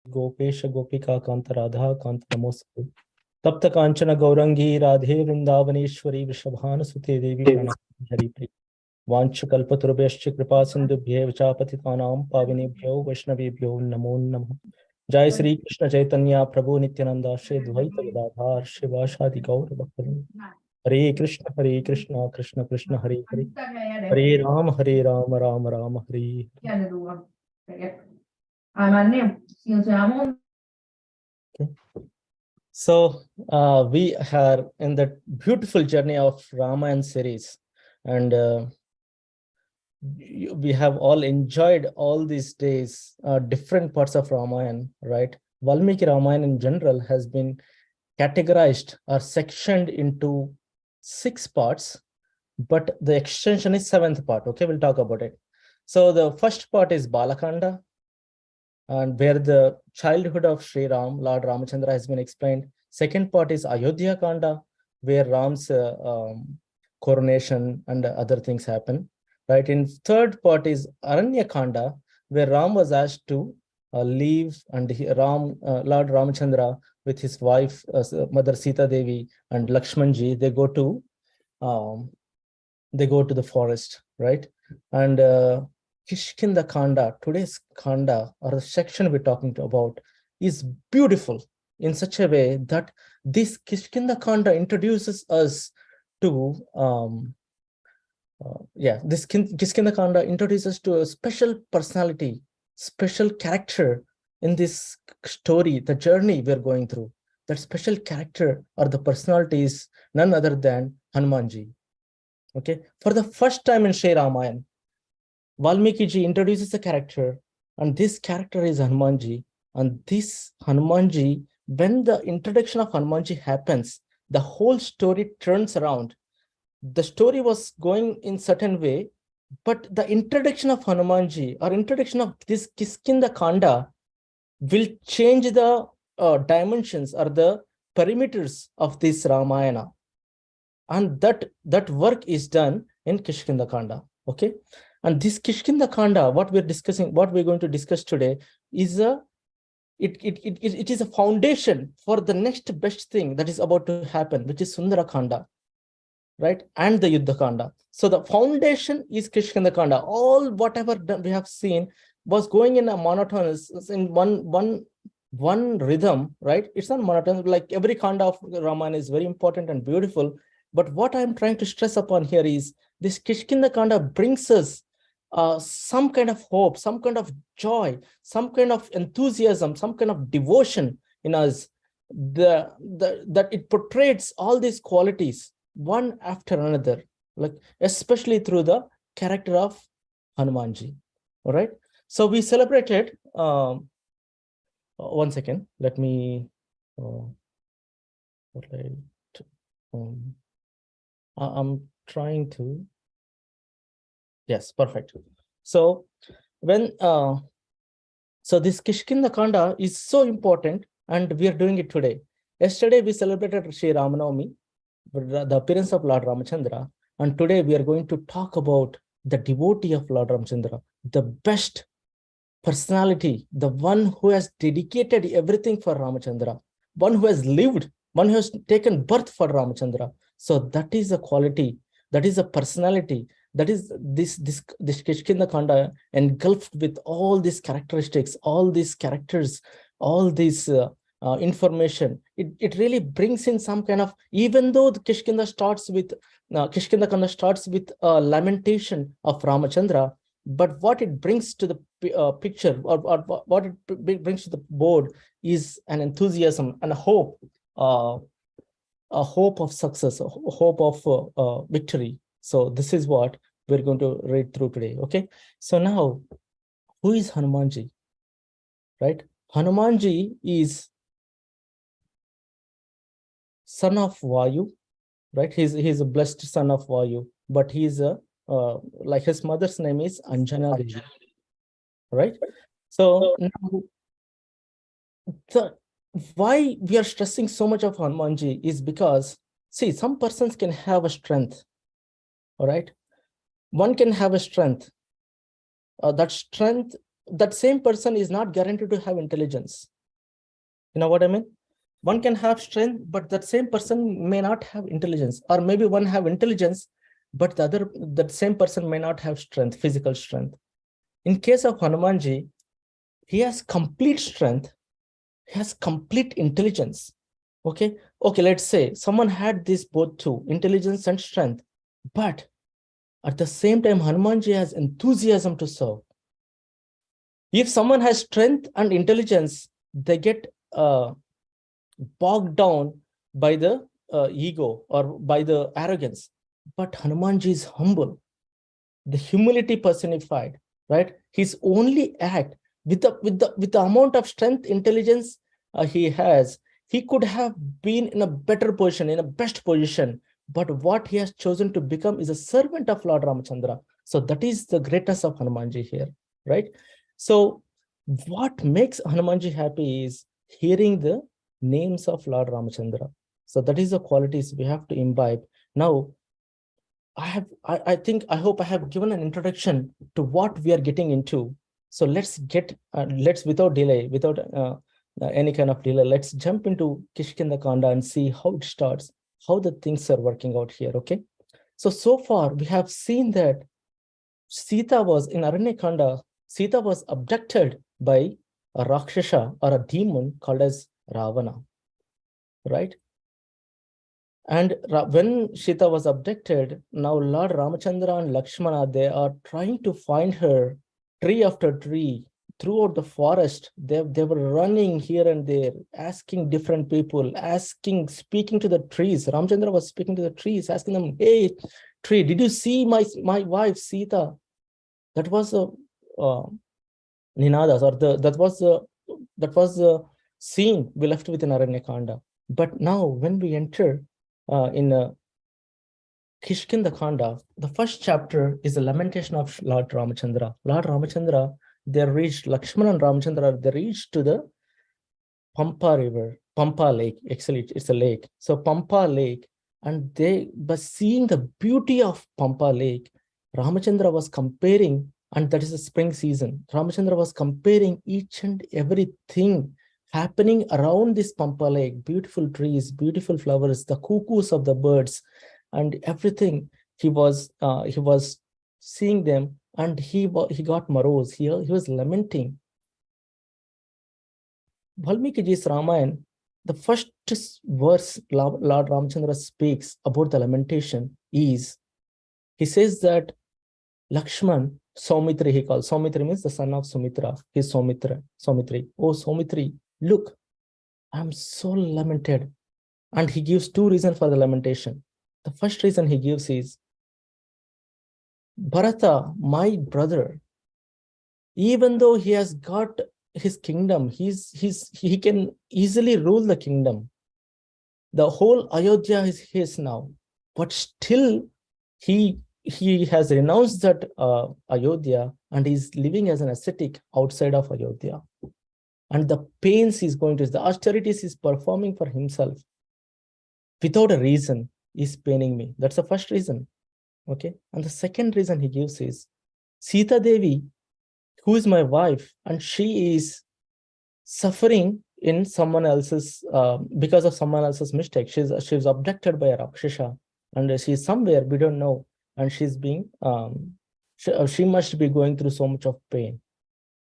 गोपेश गोपिका कांत राधा कांत नमोस्तु तप्त कांचन गौरंगी राधे वृंदावनेश्वरी वृषभानुसुते देवी प्रणमामि हरिप्रिय वाञ्छकल्पतरुभ्यश्च कृपा सिन्धुभ्येव च पतितानां पावनेभ्यो वैष्णवेभ्यो नमो नमः। जय श्री कृष्ण चैतन्य प्रभु नित्यानंद श्री द्वैत गदाधर शिवासादि गौर भक्तवृंद। हरे कृष्ण कृष्ण कृष्ण हरे हरे, हरे Ram Ram Ram Hare Hare. Okay. So we are in the beautiful journey of Ramayana series, and we have all enjoyed all these days different parts of Ramayana, right? Valmiki Ramayana in general has been categorized or sectioned into 6 parts, but the extension is 7th part. Okay, we'll talk about it. So the first part is Balakanda, and where the childhood of Sri Ram, Lord Ramachandra, has been explained. Second part is Ayodhya Kanda, where Ram's coronation and other things happen. Right. In third part is Aranya Kanda, where Ram was asked to leave, and Lord Ramachandra with his wife, Mother Sita Devi and Lakshmanji, they go to the forest, right? And Kishkindha Kaanda, today's Kaanda, or the section we're talking about, is beautiful in such a way that this Kishkindha Kaanda introduces us to this Kishkindha Kaanda introduces to a special personality, special character in this story, the journey we're going through. That special character or the personality is none other than Hanumanji. Okay, for the first time in Sri Ramayana, Valmiki ji introduces a character, and this character is Hanumanji. And this Hanumanji, when the introduction of Hanumanji happens, the whole story turns around. The story was going in certain way, but the introduction of Hanumanji or introduction of this Kishkindha Kanda will change the dimensions or the perimeters of this Ramayana. And that work is done in Kishkindha Kanda. Okay. And this Kishkindha Kanda, what we're going to discuss today, is it is a foundation for the next best thing that is about to happen, which is Sundara Kanda, right? And the Yuddha Kanda. So the foundation is Kishkindha Kanda. All whatever we have seen was going in a monotonous, in one rhythm, right? It's not monotonous. Like every Kanda of Ramayana is very important and beautiful. But what I'm trying to stress upon here is this Kishkindha Kanda brings us some kind of hope, some kind of joy, some kind of enthusiasm, some kind of devotion in us. That it portrays all these qualities one after another, like especially through the character of Hanumanji. All right. So we celebrated. 1 second. Let me. I'm trying to. Yes, perfect. So when so this Kishkindha Kanda is so important, and we are doing it today. Yesterday we celebrated Sri Ramanavami, the appearance of Lord Ramachandra, and today we are going to talk about the devotee of Lord Ramachandra, the best personality, the one who has dedicated everything for Ramachandra, one who has lived, one who has taken birth for Ramachandra. So that is a quality, that is a personality, that is this Kishkindha Kanda engulfed with all these characteristics, all these characters, all these information. It really brings in some kind of, even though the Kishkindha Kanda starts with a lamentation of Ramachandra, but what it brings to the picture, or what it brings to the board, is an enthusiasm and a hope of success, a hope of victory. So this is what we're going to read through today. Okay. So now, who is Hanumanji? Right? Hanumanji is son of Vayu, right? He's a blessed son of Vayu, but he's like his mother's name is Anjana Devi, right? So now, why we are stressing so much of Hanumanji is because, see, some persons can have a strength, all right? One can have a strength. That strength that same person is not guaranteed to have intelligence. You know what I mean? One can have strength, but that same person may not have intelligence, or maybe one have intelligence, but that same person may not have strength, physical strength. In case of Hanumanji, he has complete strength, he has complete intelligence. Okay, let's say someone had this both two, intelligence and strength, but at the same time, Hanumanji has enthusiasm to serve. If someone has strength and intelligence, they get bogged down by the ego or by the arrogance. But Hanumanji is humble, the humility personified, right? His only act with the amount of strength, intelligence he has, he could have been in a better position, in a best position. But what he has chosen to become is a servant of Lord Ramachandra. So that is the greatness of Hanumanji here, right? So what makes Hanumanji happy is hearing the names of Lord Ramachandra. So that is the qualities we have to imbibe. Now, I hope I have given an introduction to what we are getting into. So let's without delay, without any kind of delay, let's jump into Kishkindha Kaanda and see how it starts, how the things are working out here. Okay. So far we have seen that Sita was in Aranyakanda. Sita was abducted by a Rakshasa or a demon called as Ravana, right? And when Sita was abducted, now Lord Ramachandra and Lakshmana, they are trying to find her tree after tree throughout the forest. They were running here and there, asking different people, speaking to the trees. Ramachandra was speaking to the trees, asking them, hey, tree, did you see my wife Sita? That was a Ninadas, or that was the scene we left with in Aranyakanda. But now when we enter in Kishkindha Kaanda, the first chapter is the lamentation of Lord Ramachandra. Lord Ramachandra, they reached, Lakshmana and Ramachandra, they reached to the Pampa river, Pampa lake. Actually, it's a lake. So Pampa lake, and by seeing the beauty of Pampa lake, Ramachandra was comparing, and that is the spring season. Ramachandra was comparing each and everything happening around this Pampa lake, beautiful trees, beautiful flowers, the cuckoos of the birds, and everything. He was seeing them, and he got morose. He was lamenting. Valmikiji's Ramayana, the first verse Lord Ramachandra speaks about the lamentation is, he says that Lakshman, Saumitri he calls. Saumitri means the son of Sumitra. He's Saumitri. Oh, Saumitri, look, I'm so lamented. And he gives two reasons for the lamentation. The first reason he gives is, Bharata, my brother, even though he has got his kingdom, he can easily rule the kingdom. The whole Ayodhya is his now, but still he has renounced that Ayodhya and is living as an ascetic outside of Ayodhya. And the pains he's going to, the austerities he's performing for himself without a reason is paining me. That's the first reason. Okay. And the second reason he gives is, Sita Devi, who is my wife, and she is suffering in someone else's, because of someone else's mistake. She's abducted by a Rakshasa, and she's somewhere, we don't know, and she's being, she must be going through so much of pain.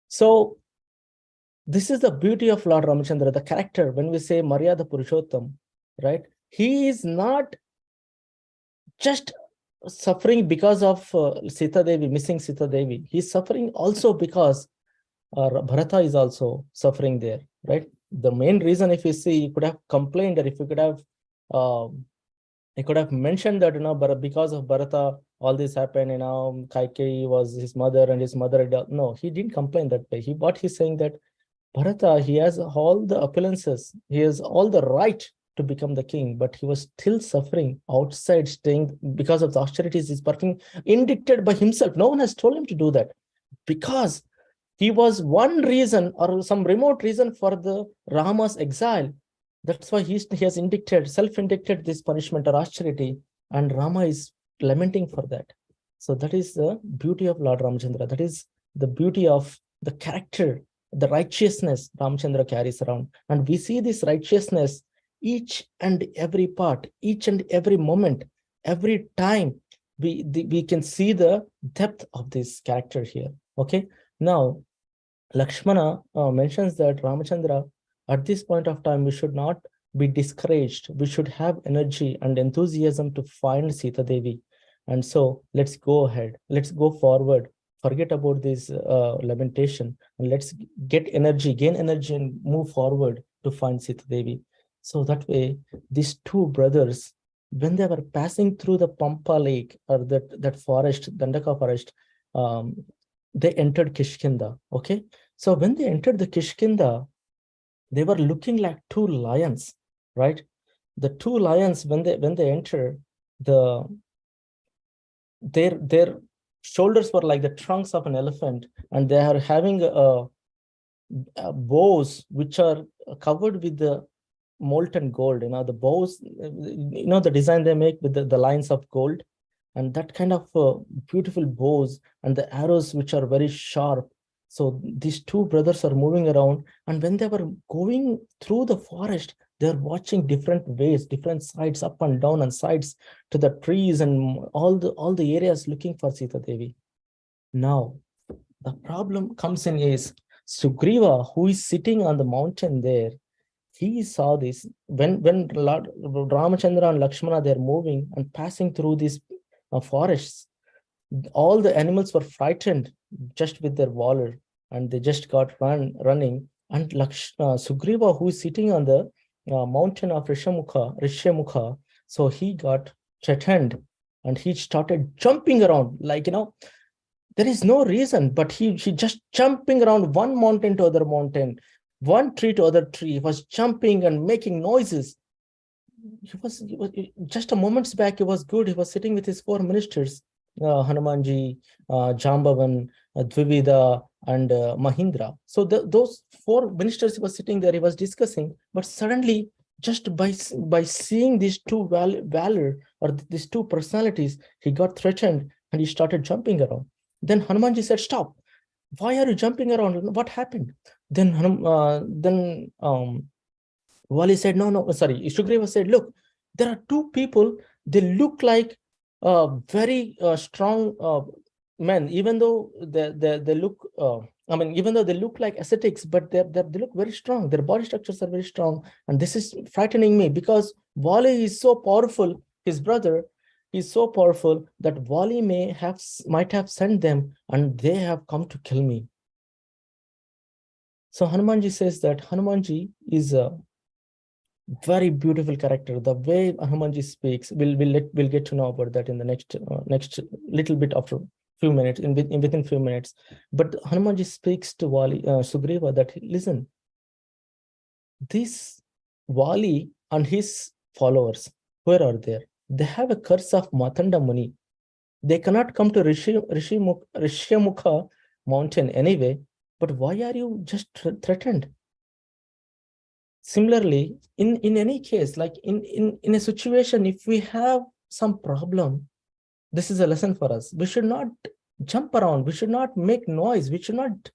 So this is the beauty of Lord Ramachandra, the character. When we say Maryada Purushottam, right? He is not just suffering because of Sita Devi, missing Sita Devi. He's suffering also because Bharata is also suffering there, right? The main reason, if you see, he could have complained, or if he could have mentioned that, but because of Bharata, all this happened, Kaikeyi was his mother, and his mother, no, he didn't complain that way. What he's saying that Bharata, he has all the appearances, he has all the right to become the king, but he was still suffering outside, staying because of the austerities he's working, indicted by himself. No one has told him to do that, because he was one reason or some remote reason for the Rama's exile. That's why he has self-indicted this punishment or austerity, and Rama is lamenting for that. So that is the beauty of Lord Ramachandra. That is the beauty of the character, the righteousness Ramchandra carries around. And we see this righteousness each and every part, each and every moment, every time we can see the depth of this character here. Okay, now Lakshmana mentions that Ramachandra, at this point of time, we should not be discouraged. We should have energy and enthusiasm to find Sita Devi. And so let's go ahead. Let's go forward. Forget about this lamentation, and let's get energy, gain energy, and move forward to find Sita Devi. So that way, these two brothers, when they were passing through the Pampa lake, or that forest, Dandaka forest, they entered Kishkindha. Okay, so when they entered the Kishkindha, they were looking like two lions, right? The two lions, when they enter, their shoulders were like the trunks of an elephant, and they are having bows which are covered with the molten gold. The bows, the design they make with the lines of gold, and that kind of beautiful bows, and the arrows which are very sharp. So these two brothers are moving around, and when they were going through the forest, they're watching different ways, different sides, up and down, and sides to the trees and all the areas, looking for Sita Devi. Now, the problem comes in is Sugriva, who is sitting on the mountain there. He saw this when Lord Ramachandra and Lakshmana, they're moving and passing through these forests. All the animals were frightened just with their valor, and they just got running. And Sugriva, who is sitting on the mountain of Rishyamukha, so he got threatened, and he started jumping around, like, there is no reason, but he just jumping around one mountain to other mountain, one tree to other tree. He was jumping and making noises. He was just a moments back, he was good. He was sitting with his four ministers, Hanumanji, Jambavan, Dvivida, and Mahindra. So those four ministers, he was sitting there, he was discussing, but suddenly, just by seeing these two valor, or these two personalities, he got threatened, and he started jumping around. Then Hanumanji said, "Stop! Why are you jumping around? What happened?" Then Wali said, no, sorry. Sugriva said, "Look, there are two people. They look like very strong men, even though they look, even though they look like ascetics, but they look very strong. Their body structures are very strong. And this is frightening me, because Wali is so powerful. His brother is so powerful that Wali might have sent them, and they have come to kill me." So Hanumanji says that Hanumanji is a very beautiful character. The way Hanumanji speaks, we'll get to know about that in the next little bit, after few minutes, within few minutes. But Hanumanji speaks to Sugriva that, listen, this Wali and his followers, where are they? They have a curse of Matanda Muni. They cannot come to Rishyamukha mountain anyway. But why are you just threatened? Similarly, in any case, like in a situation, if we have some problem, this is a lesson for us. We should not jump around. We should not make noise. We should not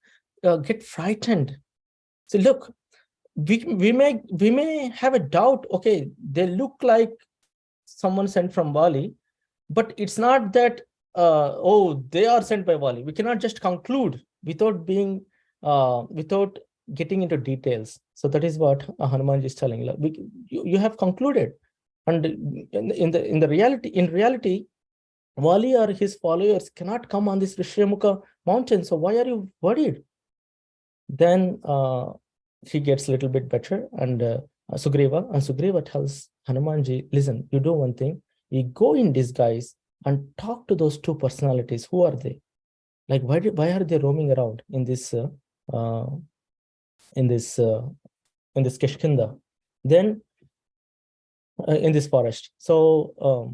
get frightened. So look, we may have a doubt. Okay, they look like someone sent from Bali, but it's not that they are sent by Wali. We cannot just conclude without getting into details. So that is what Hanumanji is telling. You have concluded, and in reality, Wali or his followers cannot come on this Rishyamukha mountain. So why are you worried? Then he gets a little bit better, and Sugriva tells Hanumanji, listen, you do one thing. You go in disguise and talk to those two personalities. Who are they? Like, why are they roaming around in this Kishkindha, then in this forest? So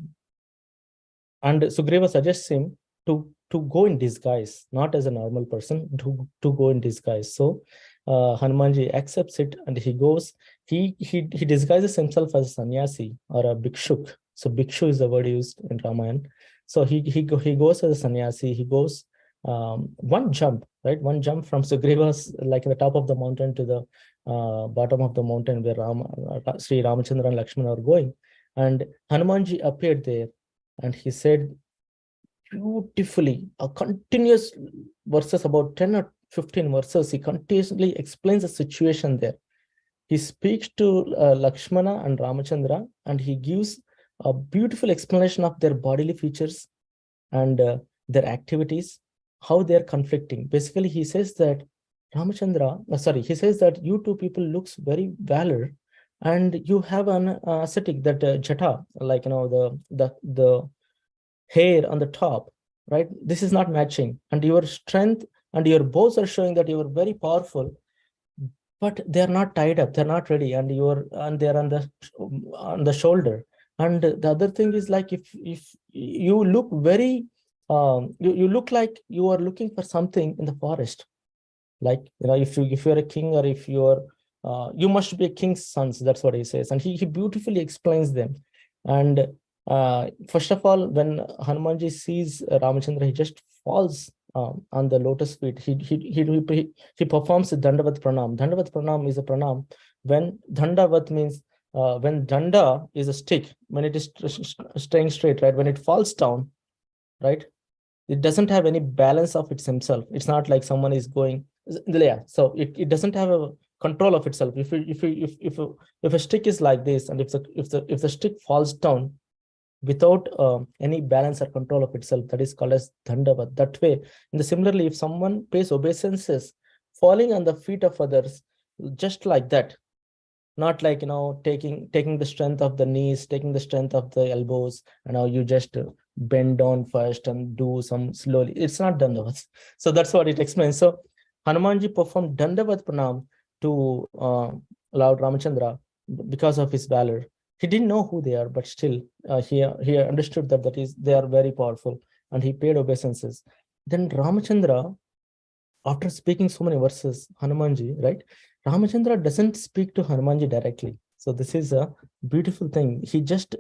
and Sugriva suggests him to go in disguise, not as a normal person, to go in disguise. So Hanumanji accepts it, and he goes. He disguises himself as a sannyasi or a bhikshuk. So bhikshu is the word used in Ramayana. So he goes as a sannyasi. He goes one jump, right? One jump from Sugriva's, like the top of the mountain to the bottom of the mountain where Sri Ramachandra and Lakshmana are going. And Hanumanji appeared there and he said beautifully, a continuous verses, about 10 or 15 verses, he continuously explains the situation there. He speaks to Lakshmana and Ramachandra and he gives a beautiful explanation of their bodily features and their activities, how they're conflicting. Basically, he says that he says that you two people looks very valor, and you have an ascetic, that jata, like the hair on the top, right? This is not matching, and your strength and your bows are showing that you are very powerful, but they're not tied up, they're not ready, and they're on the shoulder. And the other thing is, like, if you look very you look like you are looking for something in the forest, like, if you're a king, or if you're you must be a king's sons. That's what he says, and he beautifully explains them. And first of all, when Hanumanji sees Ramachandra, he just falls on the lotus feet. He performs the Dandavat Pranam. Dandavat Pranam is a pranam when Dandavat means when Danda is a stick, when it is staying straight, right? When it falls down, right? It doesn't have any balance of itself. It's not like someone is going, yeah. So it doesn't have a control of itself. If a stick is like this, and if the stick falls down without any balance or control of itself, that is called as Dandavat. That way, similarly, if someone pays obeisances, falling on the feet of others, just like that, not like, taking the strength of the knees, taking the strength of the elbows, and now you just bend down first and do some slowly. It's not Dandavat. So that's what it explains. So Hanumanji performed Dandavat Pranam to Lord Ramachandra because of his valor. He didn't know who they are, but still he understood that they are very powerful, and he paid obeisances. Then Ramachandra, after speaking so many verses, Hanumanji, right? Ramachandra doesn't speak to Hanumanji directly. So this is a beautiful thing. He just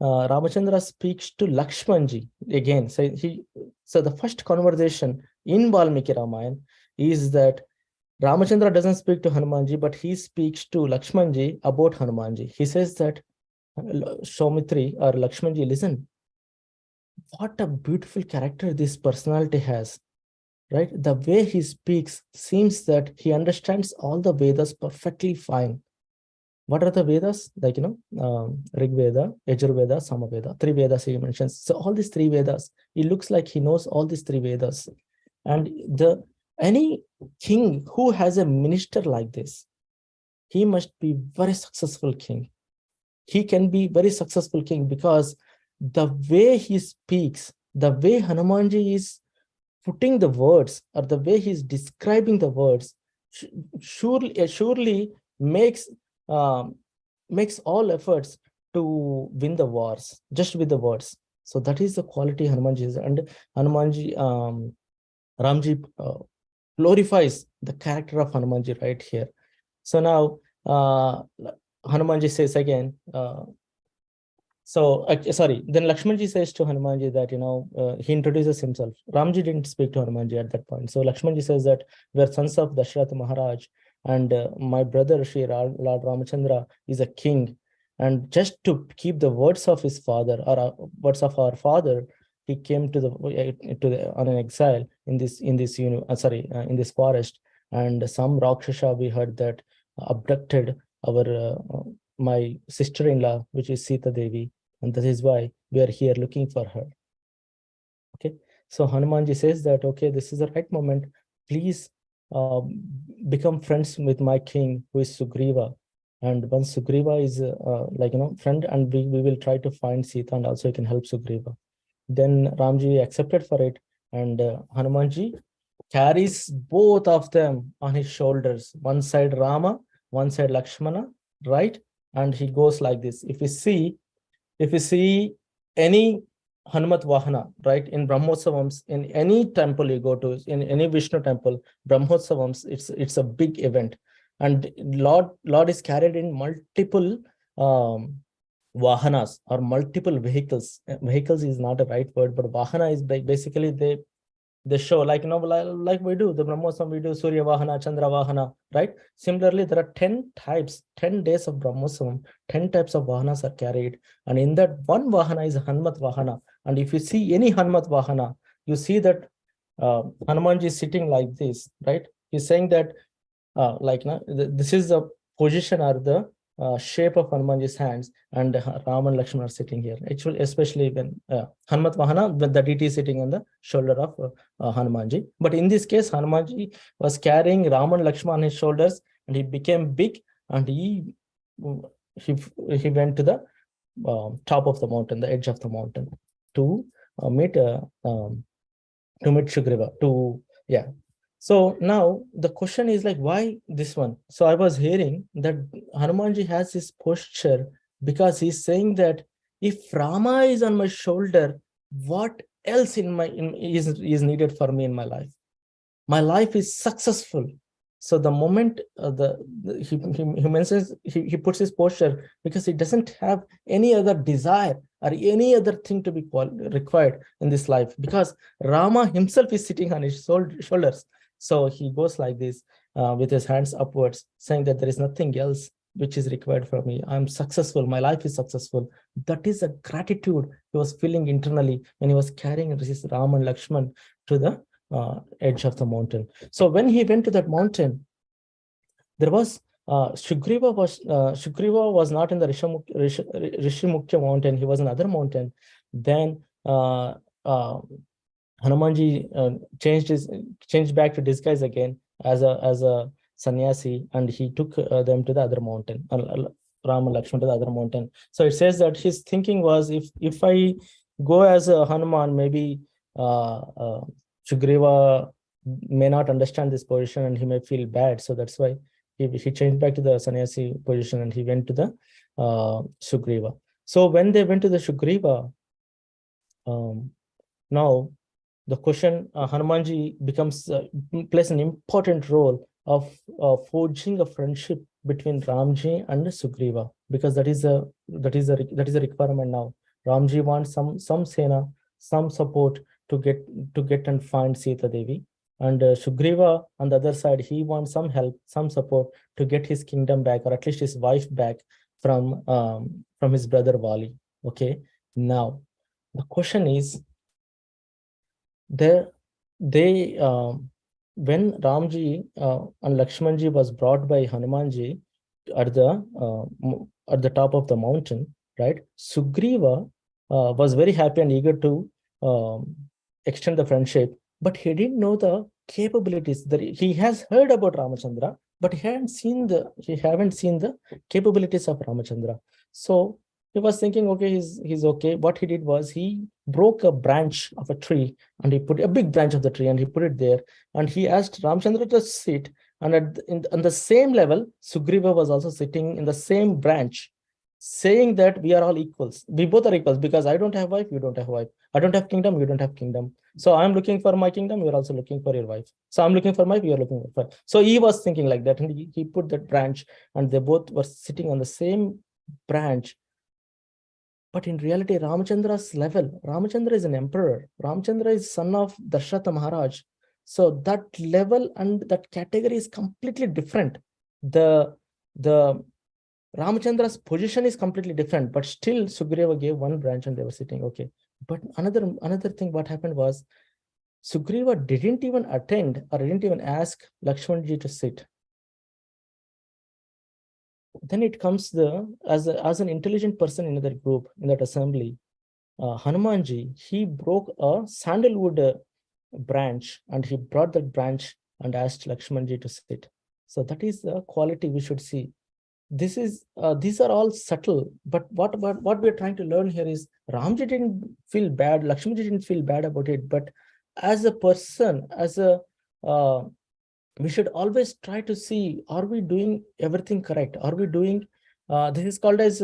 Ramachandra speaks to Lakshmanji again. So the first conversation in Valmiki Ramayana is that Ramachandra doesn't speak to Hanumanji, but he speaks to Lakshmanji about Hanumanji. He says that, Saumitri or Lakshmanji, listen, what a beautiful character this personality has, right? The way he speaks seems that he understands all the Vedas perfectly fine. What are the Vedas? Like, Rig Veda, Yajur Veda, Samaveda, three Vedas he mentions. So all these three Vedas, he looks like he knows all these three Vedas. And any king who has a minister like this, he must be very successful king. He can be very successful king because the way he speaks, the way Hanumanji is putting the words, or the way he's describing the words, surely makes all efforts to win the wars just with the words. So that is the quality Hanumanji is, and Hanumanji, Ramji glorifies the character of Hanumanji right here. So now Hanumanji says again, then Lakshmanji says to Hanumanji that, he introduces himself. Ramji didn't speak to Hanumanji at that point. So Lakshmanji says that we're sons of Dashrath Maharaj, and my brother Sri Lord Ramachandra is a king. And just to keep the words of his father, or words of our father, he came on an exile in this forest. And some Rakshasa, we heard that, abducted my sister-in-law, which is Sita Devi, and that is why we are here looking for her. Okay, so Hanumanji says that, okay, this is the right moment. Please become friends with my king, who is Sugriva. And once Sugriva is friend, and we will try to find Sita, and also you can help Sugriva. Then Ramji accepted for it, and Hanumanji carries both of them on his shoulders. One side Rama, one side Lakshmana, right? And he goes like this. If you see any Hanumat Vahana, right, in Brahmotsavams, in any temple you go to, in any Vishnu temple, Brahmotsavams, it's a big event. And Lord is carried in multiple Vahanas, or multiple vehicles. Vehicles is not a right word, but Vahana is basically they show, like, like we do the Brahmosam, we do Surya Vahana, Chandra Vahana, right? Similarly, there are 10 types, 10 days of Brahmosam, 10 types of Vahanas are carried. And in that, one Vahana is Hanumat Vahana. And if you see any Hanumat Vahana, you see that Hanumanji is sitting like this, right? He's saying that, this is the position or the shape of Hanumanji's hands, and Rama and Lakshmana are sitting here. Actually, especially when Hanumat Vahana, when the deity is sitting on the shoulder of Hanumanji. But in this case, Hanumanji was carrying Rama and Lakshmana on his shoulders, and he became big, and he went to the top of the mountain, the edge of the mountain, to meet Sugriva. So now the question is like, why this one? So I was hearing that Hanumanji has this posture because he's saying that if Rama is on my shoulder, what else is needed for me in my life? My life is successful. So the moment he mentions, he puts his posture because he doesn't have any other desire or any other thing to be required in this life, because Rama himself is sitting on his shoulders. So he goes like this with his hands upwards, saying that there is nothing else which is required for me. I'm successful. My life is successful. That is a gratitude he was feeling internally when he was carrying his Ram and Lakshman to the edge of the mountain. So when he went to that mountain, there was Sugriva was not in the Rishimukya mountain. He was in another mountain. Then Hanumanji changed back to disguise again as a sannyasi, and he took them to the other mountain, Ram and Lakshman to the other mountain. So it says that his thinking was, if I go as a Hanuman, maybe Sugriva may not understand this position and he may feel bad. So that's why he changed back to the sannyasi position and he went to the Sugriva. So when they went to the Sugriva, now the question, Hanumanji plays an important role of forging a friendship between Ramji and Sugriva, because that is a requirement now. Ramji wants some sena, some support to get and find Sita Devi, and Sugriva on the other side, he wants some help, some support to get his kingdom back, or at least his wife back from his brother Vali. Okay, now the question is, when Ramji and Lakshmanji was brought by Hanumanji at the top of the mountain, right? Sugriva was very happy and eager to extend the friendship, but he didn't know the capabilities. That he has heard about Ramachandra, but he haven't seen the capabilities of Ramachandra. So he was thinking, okay, he's okay. What he did was he broke a branch of a tree, and he put a big branch of the tree and he put it there, and he asked Ramchandra to sit, and on the same level, Sugriva was also sitting in the same branch, saying that we are all equals. We both are equals, because I don't have wife, you don't have wife. I don't have kingdom, you don't have kingdom. So I'm looking for my kingdom, you're also looking for your wife. So I'm looking for my wife, you're looking for wife. So he was thinking like that, and he put that branch, and they both were sitting on the same branch. But in reality, Ramachandra's level, Ramachandra is an emperor. Ramachandra is son of Dasharatha Maharaj. So that level and that category is completely different. The Ramachandra's position is completely different, but still Sugriva gave one branch and they were sitting okay. But another thing, what happened was, Sugriva didn't even attend or didn't even ask Lakshmanji to sit. Then it comes as an intelligent person in that group, in that assembly, Hanumanji, he broke a sandalwood branch, and he brought that branch and asked Lakshmanji to sit. So that is the quality we should see. These are all subtle, but what we're trying to learn here is, Ramji didn't feel bad, Lakshmanji didn't feel bad about it, but as a person, we should always try to see, are we doing everything correct? Are we doing, this is called as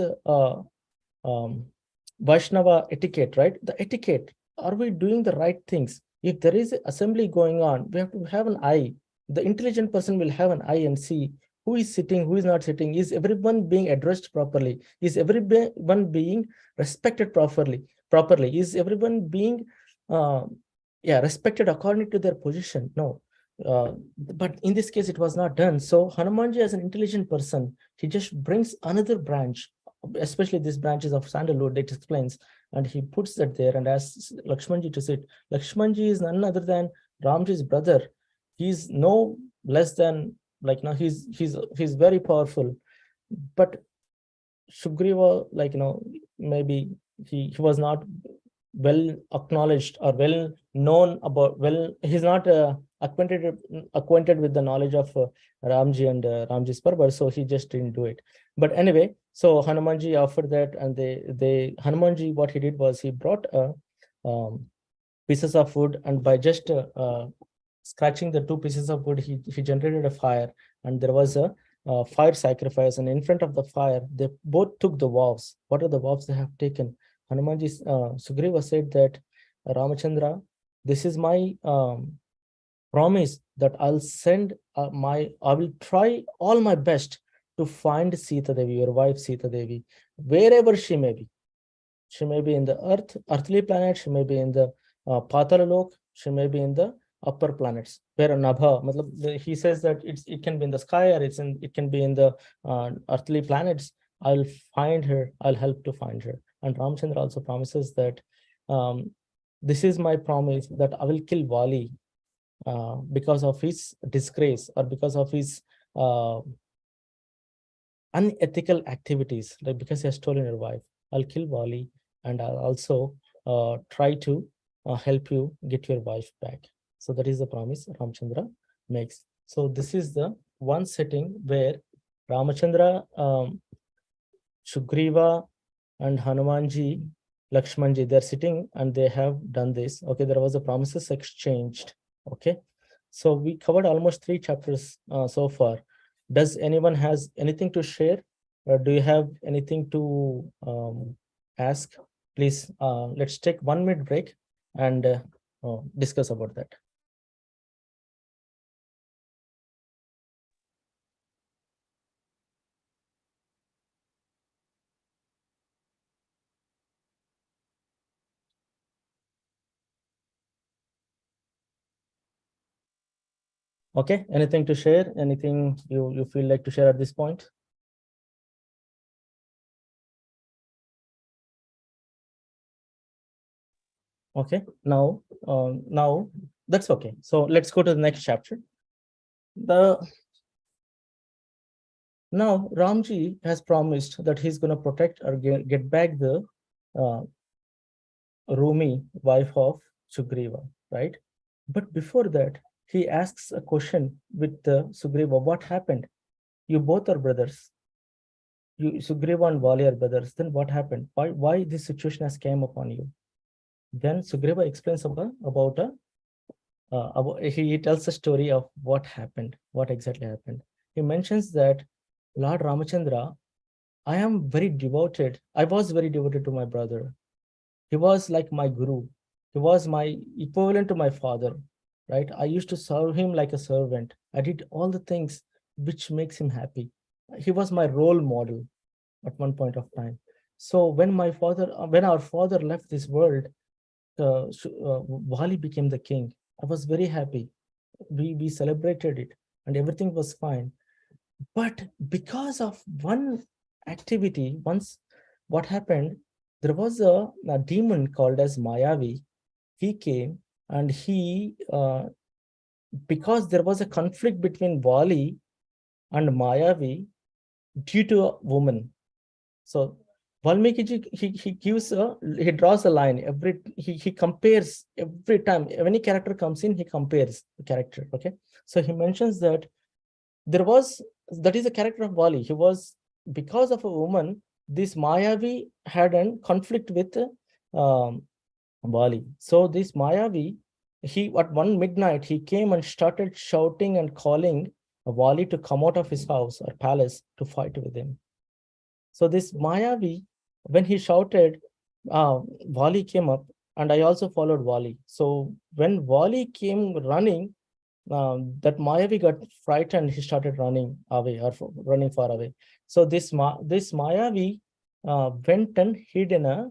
Vaishnava etiquette, right? The etiquette, are we doing the right things? If there is assembly going on, we have to have an eye. The intelligent person will have an eye and see who is sitting, who is not sitting. Is everyone being addressed properly? Is everyone being respected properly? Is everyone being yeah, respected according to their position. No, but in this case, it was not done. So Hanumanji, as an intelligent person, he just brings another branch, especially these branches of sandalwood, it explains, and he puts that there and asks Lakshmanji to sit. Lakshmanji is none other than Ramji's brother. He's no less than, like, now he's very powerful. But Sugriva, like, maybe he was not well acknowledged or well known about, he's not acquainted with the knowledge of Ramji and Ramji's Parbar, so he just didn't do it. But anyway, so Hanumanji offered that, and Hanumanji, what he did was he brought um, pieces of wood, and by just scratching the two pieces of wood, he generated a fire, and there was a fire sacrifice. And in front of the fire, they both took the vows. What are the vows they have taken? Hanumanji, Sugriva said that, Ramachandra, this is my promise that I'll send I will try all my best to find Sita Devi, your wife Sita Devi, wherever she may be. She may be in the earthly planet, she may be in the Patalok, she may be in the upper planets, where Nabha, he says that it can be in the sky, or it can be in the earthly planets. I'll find her, I'll help to find her. And Ramchandra also promises that this is my promise that I will kill Vali because of his disgrace, or because of his unethical activities, like because he has stolen your wife. I'll kill Vali, and I'll also try to help you get your wife back. So that is the promise Ramchandra makes. So this is the one setting where Ramachandra, Sugriva, and Hanumanji, Lakshmanji, they're sitting and they have done this. Okay, there was a promises exchanged. Okay, so we covered almost 3 chapters so far. Does anyone has anything to share? Or do you have anything to ask? Please, let's take 1 minute break and discuss about that. Okay, anything to share? Anything you feel like to share at this point? Okay, now that's okay. So let's go to the next chapter. Now Ramji has promised that he's going to protect or get back the Rumi, wife of Sugriva, right? But before that, he asks a question with Sugriva. What happened? You both are brothers. Sugriva and Vali are brothers. Then what happened? Why this situation has came upon you? Then Sugriva explains he tells a story of what happened, what exactly happened. He mentions that Lord Ramachandra, I was very devoted to my brother. He was like my guru. He was my equivalent to my father, right? I used to serve him like a servant. I did all the things which makes him happy. He was my role model at one point of time. So when our father left this world, Vali became the king. I was very happy. We celebrated it, and everything was fine. But because of one activity, what happened, there was a demon called as Mayavi. He came, and because there was a conflict between Vali and Mayavi due to a woman. So Valmiki ji, he draws a line he compares every time any character comes in, he compares the character. Okay, so he mentions that that is a character of Vali. He was, because of a woman, this Mayavi had a conflict with Vali. So this Mayavi, at one midnight, he came and started shouting and calling Vali to come out of his house or palace to fight with him. So this Mayavi, when he shouted, Vali came up, and I also followed Vali. So when Vali came running, that Mayavi got frightened. He started running away, or running far away. So this Mayavi went and hid in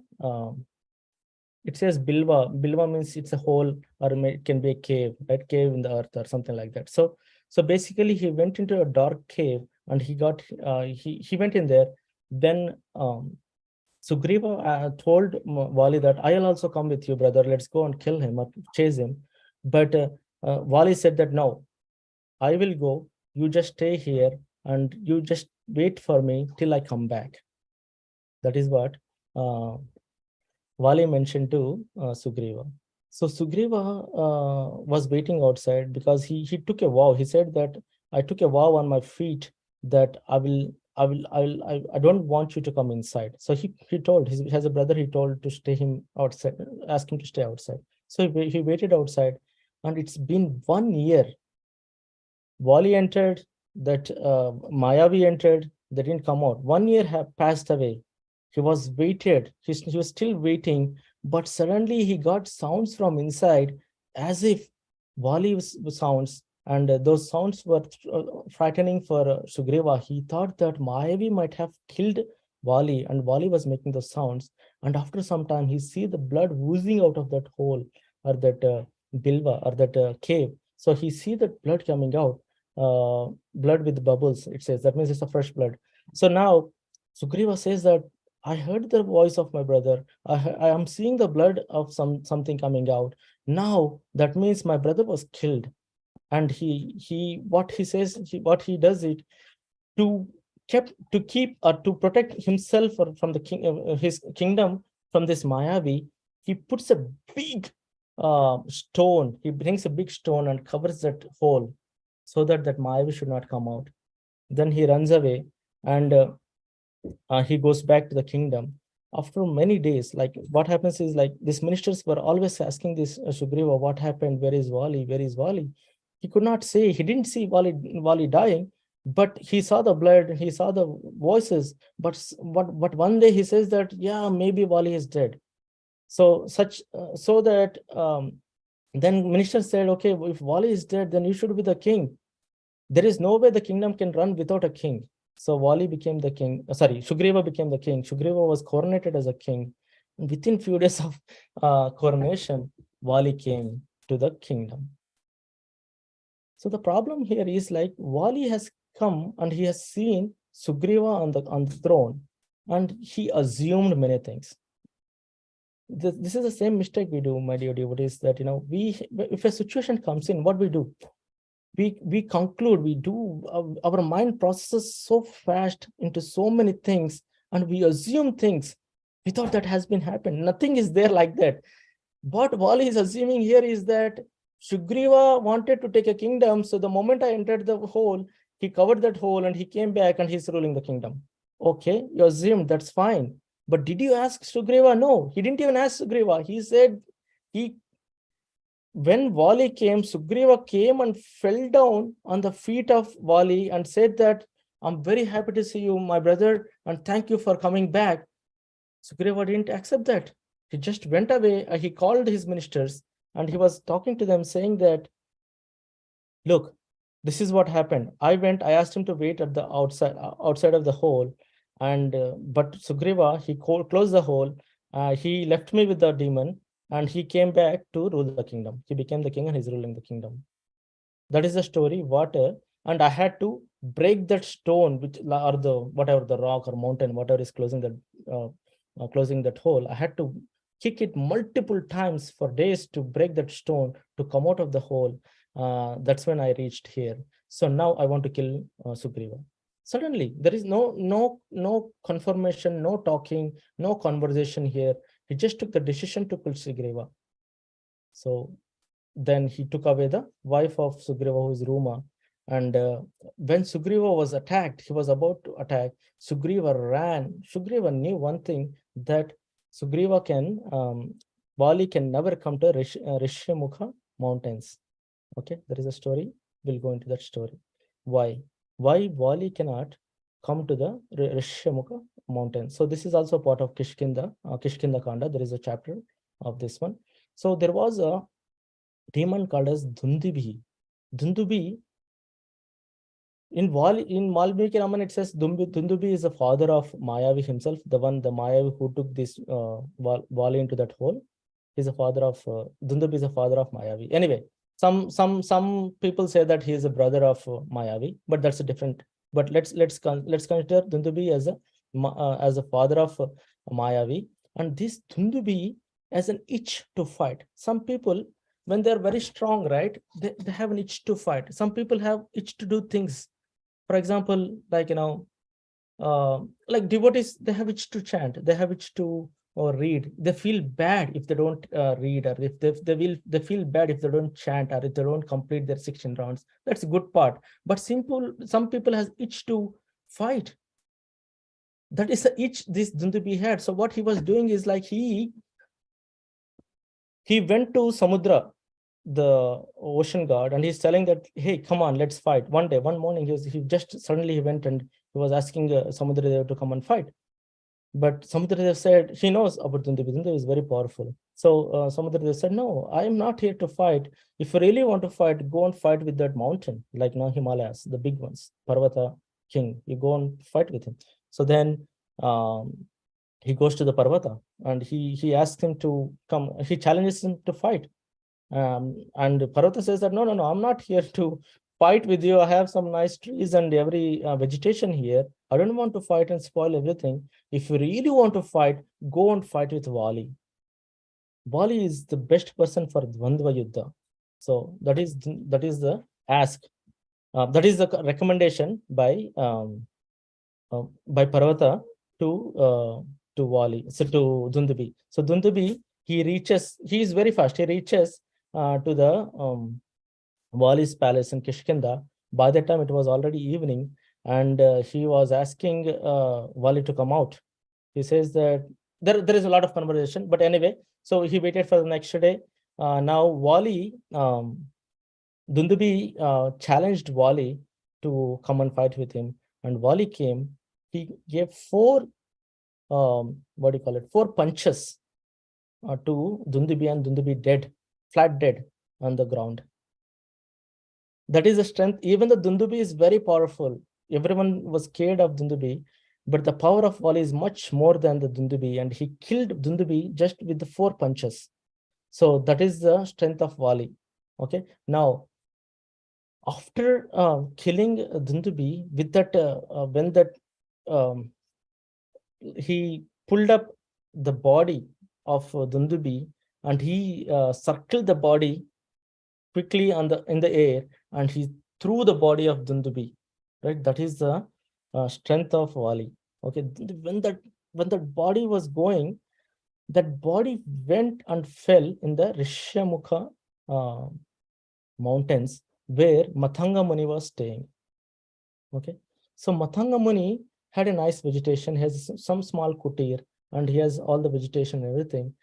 it says Bilva. Bilva means it's a hole, or it can be a cave, right? Cave in the earth or something like that. So basically he went into a dark cave and he went in there. Then Sugriva told Vali that I'll also come with you, brother. Let's go and kill him or chase him. But Vali said that no, I will go. You just stay here and you just wait for me till I come back. That is what Vali mentioned to Sugriva. So Sugriva was waiting outside because he took a vow. He said that I took a vow on my feet that I don't want you to come inside. So he told, he has a brother, he told to stay him outside, ask him to stay outside. So he waited outside, and it's been 1 year. Wali entered, that Mayavi entered, they didn't come out. 1 year have passed away. He was waited, he was still waiting, but suddenly he got sounds from inside as if Wali sounds, and those sounds were frightening for Sugriva. He thought that Mayavi might have killed Wali, and Wali was making those sounds. And after some time, he see the blood oozing out of that hole, or that bilva, or that cave. So he see that blood coming out, blood with bubbles, it says. That means it's a fresh blood. So now Sugriva says that I heard the voice of my brother. I am seeing the blood of something coming out. Now that means my brother was killed. And what he says, what he does it to keep or to protect himself from the his kingdom from this Mayavi. He puts a big stone. He brings a big stone and covers that hole so that Mayavi should not come out. Then he runs away, and he goes back to the kingdom. After many days, like what happens is, like, these ministers were always asking this Sugriva, what happened? Where is Wali? Where is Wali? He could not say. He didn't see Wali dying, but he saw the blood, he saw the voices. But one day he says that, yeah, maybe Wali is dead. So that then minister said, okay, if Wali is dead, then you should be the king. There is no way the kingdom can run without a king. So Wali became the king. Sugriva became the king. Sugriva was coronated as a king. And within few days of coronation, Wali came to the kingdom. So the problem here is, like, Wali has come and he has seen Sugriva on the throne, and he assumed many things. This is the same mistake we do, my dear devotees, that if a situation comes in, what we do? We conclude, we do, our mind processes so fast into so many things, and we assume things without that has been happened. Nothing is there like that. What Wali is assuming here is that Sugriva wanted to take a kingdom, so the moment I entered the hole, he covered that hole and he came back and he's ruling the kingdom. Okay, you assumed, that's fine. But did you ask Sugriva? No, he didn't even ask Sugriva. He said, when Wali came, Sugriva came and fell down on the feet of Wali and said that, I'm very happy to see you, my brother, and thank you for coming back. Sugriva didn't accept that. He just went away. He called his ministers and he was talking to them, saying that, look, this is what happened. I asked him to wait at the outside of the hole, and but Sugriva, he closed the hole. He left me with the demon, and he came back to rule the kingdom. He became the king and he's ruling the kingdom. That is the story. And I had to break that stone, or the rock or mountain, whatever is closing that hole. I had to kick it multiple times for days to break that stone to come out of the hole. That's when I reached here. So now I want to kill Sugriva. Suddenly, there is no confirmation, no talking, no conversation here. He just took the decision to kill Sugriva. So then he took away the wife of Sugriva, who is Rama. And when Sugriva was attacked, he was about to attack. Sugriva ran. Sugriva knew one thing, that Wali can never come to Rishyamukha mountains. Okay, there is a story. We'll go into that story. Why Wali cannot come to the Rishyamukha mountain? So this is also part of Kishkindha Kaanda. There is a chapter of this one. So there was a demon called as Dhundubi. Dhundubi, in Valmiki Raman, it says Dhundubi is the father of Mayavi himself, the Mayavi who took this Wali into that hole. He's a father of Dundubi is a father of Mayavi. Anyway, some people say that he is a brother of Mayavi, but that's a different. But let's consider Dundubi as a father of Mayavi, and this Dundubi as an itch to fight. Some people, when they're very strong, right, they have an itch to fight. Some people have itch to do things. For example, like like devotees, they have itch to chant, they have itch to or read. They feel bad if they don't read, or if they feel bad if they don't chant, or if they don't complete their 16 rounds. That's a good part. But some people has itch to fight. That is the itch this Dundubi had. So what he was doing is like he went to Samudra, the ocean god, and he's telling that, hey, come on, let's fight. One day, one morning, he just suddenly he went and he was asking Samudra to come and fight. But Samudradev said, he knows about Dundubi. Dundubi is very powerful. So Samudradev said, no, I am not here to fight. If you really want to fight, go and fight with that mountain, like now Himalayas, the big ones, Parvata king. You go and fight with him. So then he goes to the Parvata and he asks him to come. He challenges him to fight. And Parvata says that, no, I'm not here to fight with you. I have some nice trees and every vegetation here. I don't want to fight and spoil everything. If you really want to fight, go and fight with Vali. Vali is the best person for Dvandva Yuddha. So that is the ask. That is the recommendation by Parvata to Vali, so to Dundubi. So Dundubi, he is very fast. He reaches to the Vali's palace in Kishkindha. By that time, it was already evening, and he was asking Vali to come out. He says that there is a lot of conversation, but anyway, so he waited for the next day. Now Vali, Dundubi challenged Vali to come and fight with him, and Vali came. He gave four punches to Dundubi, and Dundubi flat dead on the ground. That is the strength. Even the Dundubi is very powerful. Everyone was scared of Dundubi, but the power of Vali is much more than the Dundubi, and he killed Dundubi just with the 4 punches. So that is the strength of Vali. Okay. Now, after killing Dundubi, with that, when that he pulled up the body of Dundubi, and he circled the body quickly in the air, and he threw the body of Dundubi. Right, that is the strength of Vali. Okay, when that body was going, that body went and fell in the Rishyamukha mountains where Mathanga Muni was staying. Okay, so Mathanga Muni had a nice vegetation, has some small kutir, and he has all the vegetation and everything.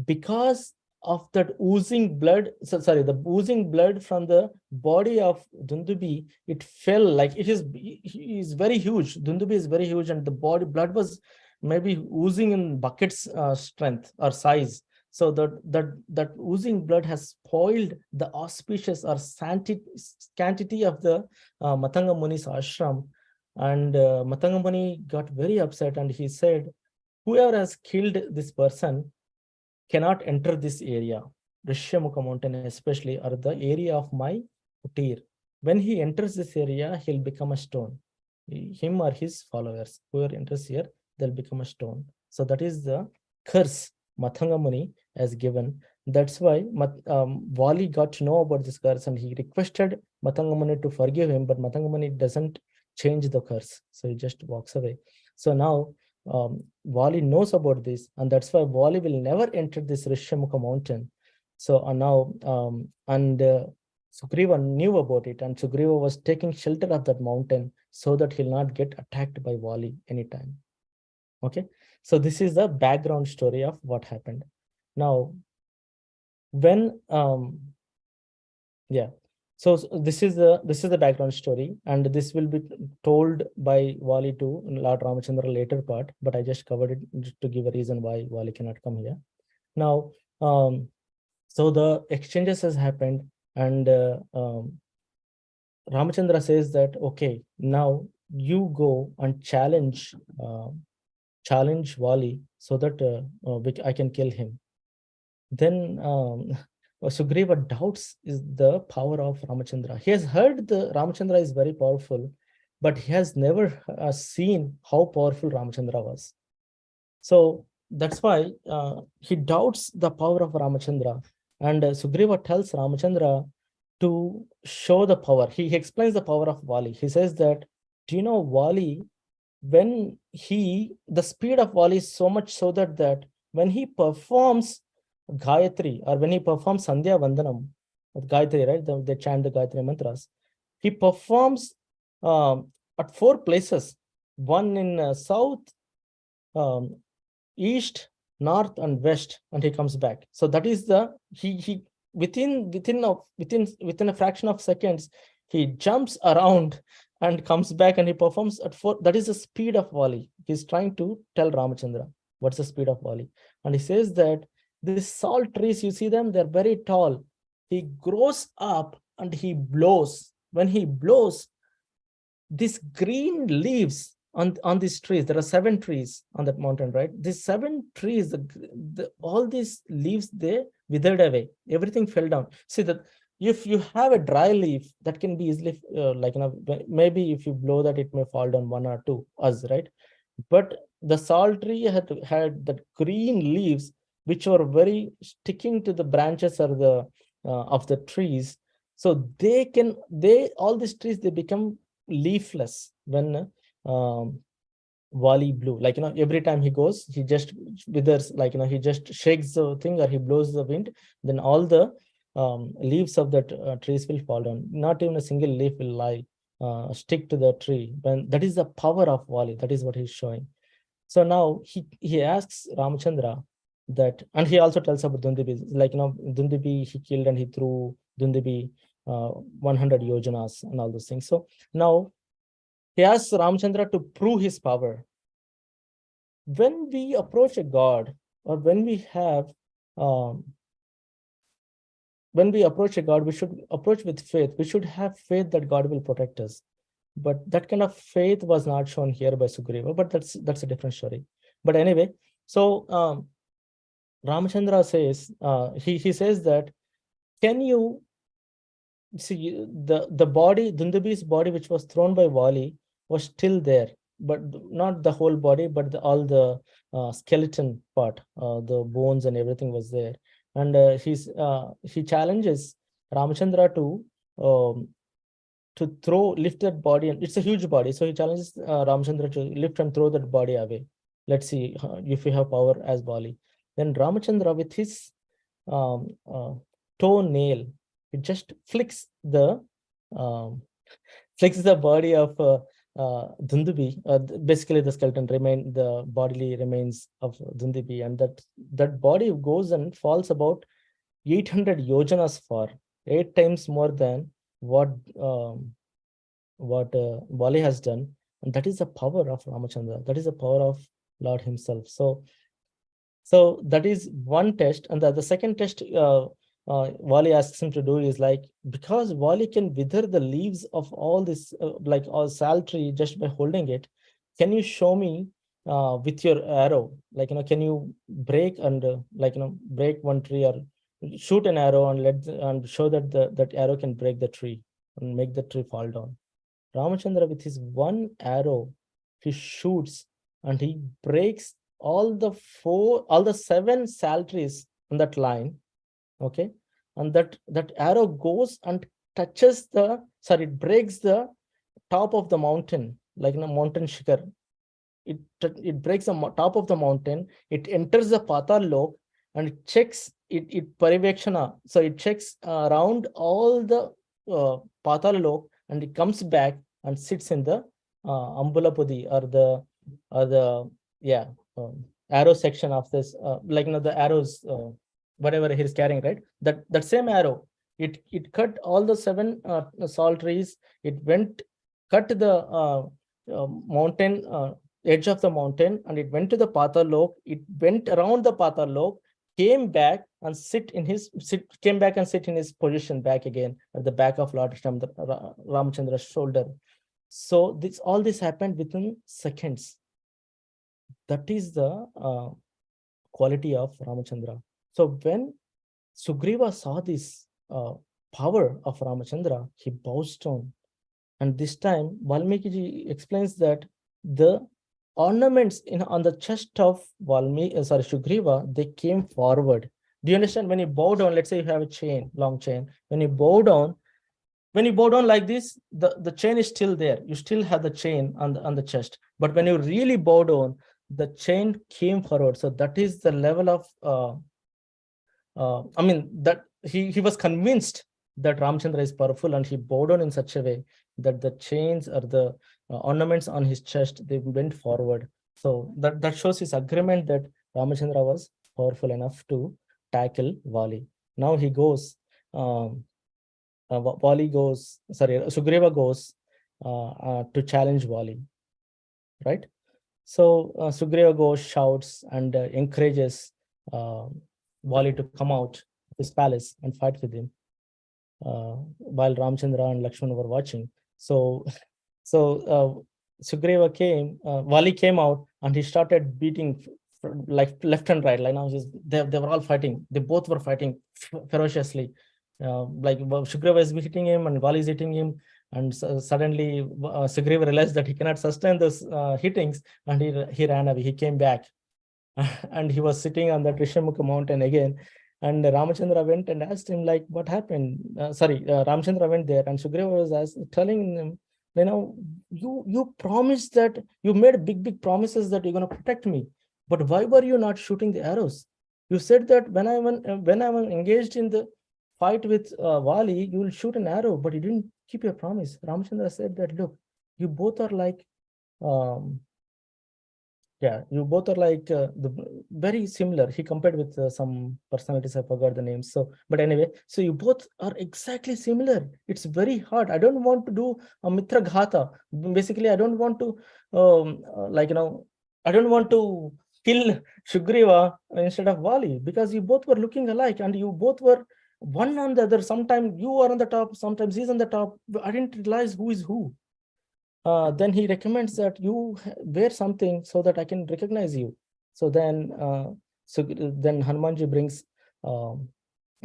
Because of that oozing blood, the oozing blood from the body of Dundubi, it fell like he is very huge. Dundubi is very huge, and the blood was maybe oozing in buckets strength or size. So that oozing blood has spoiled the auspicious or sanctity of the Mathanga Muni's ashram. And Mathanga Muni got very upset, and he said, whoever has killed this person cannot enter this area, Rishyamukha mountain especially, or the area of my kutir. When he enters this area, he'll become a stone. Him or his followers, whoever enters here, they'll become a stone. So that is the curse Mathanga Muni has given. That's why Vali got to know about this curse, and he requested Mathanga Muni to forgive him, but Mathanga Muni doesn't change the curse. So he just walks away. So now Vali knows about this, and that's why Vali will never enter this Rishyamukha mountain. So now Sugriva knew about it, and Sugriva was taking shelter of that mountain so that he'll not get attacked by Vali anytime. Okay, so this is the background story of what happened. Now, when so this is the background story, and this will be told by Vali to Lord Ramachandra later part, but I just covered it to give a reason why Vali cannot come here. Now, so the exchanges has happened, and Ramachandra says that, okay, now you go and challenge Vali so that I can kill him. Then Sugriva doubts is the power of Ramachandra. He has heard the Ramachandra is very powerful, but he has never seen how powerful Ramachandra was. So that's why he doubts the power of Ramachandra. And Sugriva tells Ramachandra to show the power. He explains the power of Vali. He says that, do you know Vali, when the speed of Vali is so much so that when he performs Gayatri, or when he performs Sandhya Vandanam, with Gayatri, right? They chant the Gayatri mantras. He performs at 4 places, one in south, um, east, north, and west, and he comes back. So that is the he within a fraction of seconds, he jumps around and comes back, and he performs at 4. That is the speed of Vali. He's trying to tell Ramachandra what's the speed of Vali, and he says that these salt trees, you see them, they're very tall. He grows up and he blows. When he blows, these green leaves on these trees, there are 7 trees on that mountain, right? These 7 trees, all these leaves, they withered away. Everything fell down. See that if you have a dry leaf, that can be easily maybe if you blow that, it may fall down 1 or 2 us, right? But the salt tree had the green leaves, which were very sticking to the branches or the of the trees. So all these trees, they become leafless when Wali blew. Every time he goes, he just withers, he just shakes the thing or he blows the wind, then all the leaves of that trees will fall down. Not even a single leaf will stick to the tree. When that is the power of Wali, that is what he's showing. So now he asks Ramachandra that, and he also tells about Dundibi, Dundibi he killed and he threw Dundibi 100 yojanas and all those things. So now he asks Ramachandra to prove his power. When we approach a god, or when we approach a god, we should approach with faith. We should have faith that God will protect us. But that kind of faith was not shown here by Sugriva, but that's a different story. But anyway, so Ramachandra says, he says that, can you see the body, Dundabi's body, which was thrown by Wali, was still there, but not the whole body, but all the skeleton part, the bones and everything was there. And he challenges Ramachandra to lift that body, and it's a huge body. So he challenges Ramachandra to lift and throw that body away. Let's see if we have power as Bali. Then Ramachandra, with his toe nail, it just flicks the body of Dundubi, basically the skeleton the bodily remains of Dundubi, and that body goes and falls about 800 yojanas far, 8 times more than what Bali has done. And that is the power of Ramachandra. That is the power of Lord himself. So that is one test. And the second test Wali asks him to do is because Wali can wither the leaves of all this, all sal tree, just by holding it. Can you show me with your arrow? Can you break and break one tree, or shoot an arrow and show that that arrow can break the tree and make the tree fall down? Ramachandra, with his one arrow, he shoots and he breaks all the 7 sal trees on that line. Okay, and that arrow goes and touches it breaks the top of the mountain, mountain shikhar. It breaks the top of the mountain. It enters the patal lok, and it checks it parivekshana. So it checks around all the patal lok, and it comes back and sits in the ambulapudi, or the arrow section of this, the arrows, whatever he's carrying, right? That same arrow, it cut all the 7 salt trees. It cut the mountain, edge of the mountain, and it went to the patal lok. It went around the patal lok, came back and sit in his position back again at the back of Lord Ramachandra's shoulder. So all this happened within seconds. That is the quality of Ramachandra. So when Sugriva saw this power of Ramachandra. He bows down. And this time, Valmiki ji explains that the ornaments on the chest of Sugriva, they came forward. Do you understand? When you bow down, let's say you have a chain, long chain. When you bow down like this, the chain is still there. You still have the chain on the chest. But when you really bow down, the chain came forward. So that is the level of that he was convinced that Ramchandra is powerful, and he bowed down in such a way that the chains or the ornaments on his chest, they went forward. So that shows his agreement that Ramachandra was powerful enough to tackle Vali. Now he goes, Sugriva goes to challenge Vali, right? So Sugriva goes, shouts, and encourages Vali to come out of his palace and fight with him, while Ramchandra and Lakshmana were watching. So Sugriva came, Vali came out, and he started beating like left and right. Like now, they were all fighting. They both were fighting ferociously. Like Sugriva is hitting him, and Vali is hitting him. And suddenly, Sugriva realized that he cannot sustain those hittings, and he ran away. He came back, and he was sitting on that Rishamukha mountain again. And Ramachandra went and asked him, like, what happened? Ramachandra went there, and Sugriva was telling him, you promised that you made big promises that you're going to protect me, but why were you not shooting the arrows? You said that when I was engaged in the fight with Vali, you will shoot an arrow, but you didn't keep your promise. Ramachandra said that, look, you both are like, you both are like very similar. He compared with some personalities, I forgot the names. So, but anyway, so you both are exactly similar. It's very hard. I don't want to do a Mitra Ghata. Basically, I don't want to, I don't want to kill Sugriva instead of Vali, because you both were looking alike, and you both were one on the other. Sometimes you are on the top, sometimes he's on the top. I didn't realize who is who. Then he recommends that you wear something so that I can recognize you. So then Hanumanji brings a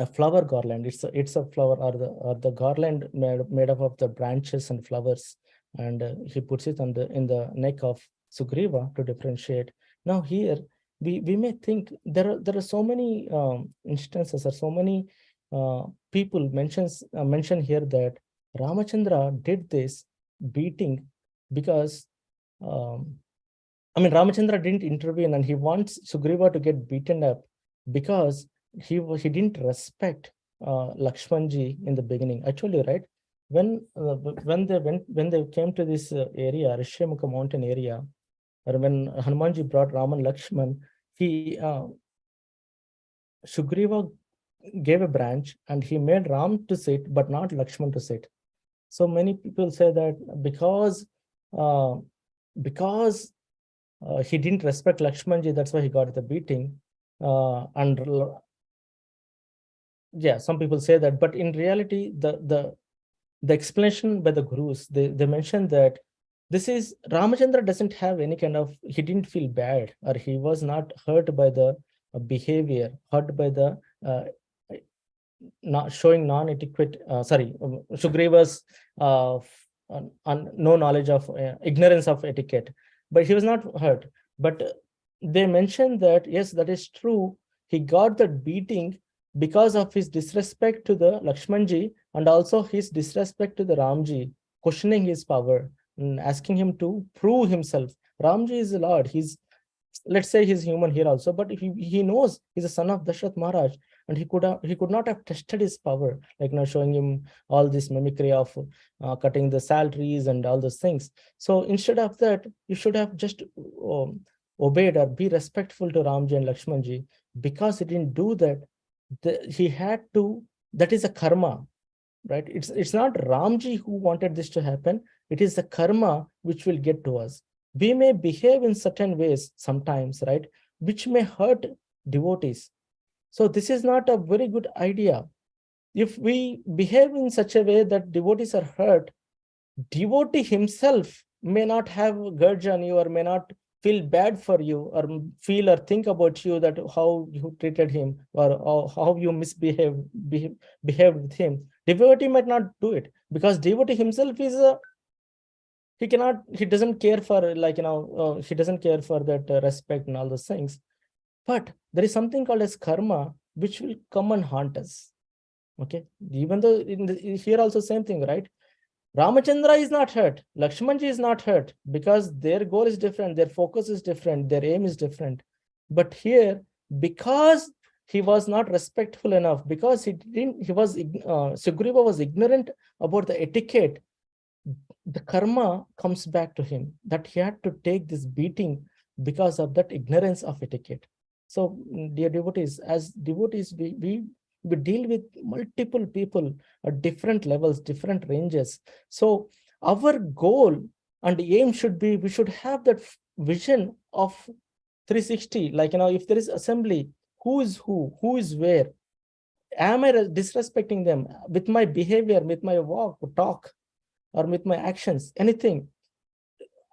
flower garland. It's a flower, or the garland made up of the branches and flowers, and he puts it in the neck of Sugriva to differentiate. Now here we may think there are so many instances, or so many people mention here that Ramachandra did this beating because Ramachandra didn't intervene, and he wants Sugriva to get beaten up because he didn't respect Lakshmanji in the beginning. I told you, right? When they came to this area, Rishyamukha mountain area, or when Hanumanji brought Ram and Lakshman, Sugriva gave a branch, and he made Ram to sit, but not Lakshman to sit. So many people say that because he didn't respect Lakshmanji, that's why he got the beating. Some people say that, but in reality, the explanation by the gurus, they mentioned that this is Ramachandra doesn't have any kind of, he didn't feel bad, or he was not hurt by the behavior, hurt by the not showing non-adequate, Sugriva's no knowledge of ignorance of etiquette, but he was not hurt. But they mentioned that yes, that is true. He got that beating because of his disrespect to the Lakshmanji, and also his disrespect to the Ramji, questioning his power and asking him to prove himself. Ramji is the Lord. Let's say he's human here also, but he knows he's a son of Dashrath Maharaj, and he could not have tested his power, like now showing him all this mimicry of cutting the sal trees and all those things. So instead of that, you should have just obeyed or be respectful to Ramji and Lakshmanji. Because he didn't do that, he had to. That is a karma, right? It's not Ramji who wanted this to happen. It is the karma which will get to us. We may behave in certain ways sometimes, right, which may hurt devotees. So this is not a very good idea. If we behave in such a way that devotees are hurt, devotee himself may not have grudge on you, or may not feel bad for you, or feel or think about you, that how you treated him, or how you behaved with him. Devotee might not do it, because devotee himself is a, he doesn't care for, he doesn't care for that respect and all those things. But there is something called as karma, which will come and haunt us. Okay, even though here also same thing, right? Ramachandra is not hurt, Lakshmanji is not hurt, because their goal is different, their focus is different, their aim is different. But here, because he was not respectful enough, because Sugriva was ignorant about the etiquette, the karma comes back to him, that he had to take this beating because of that ignorance of etiquette. So, dear devotees, as devotees, we deal with multiple people at different levels, different ranges. So our goal and aim should be, we should have that vision of 360, if there is assembly, who is where? Am I disrespecting them with my behavior, with my talk, or with my actions, anything?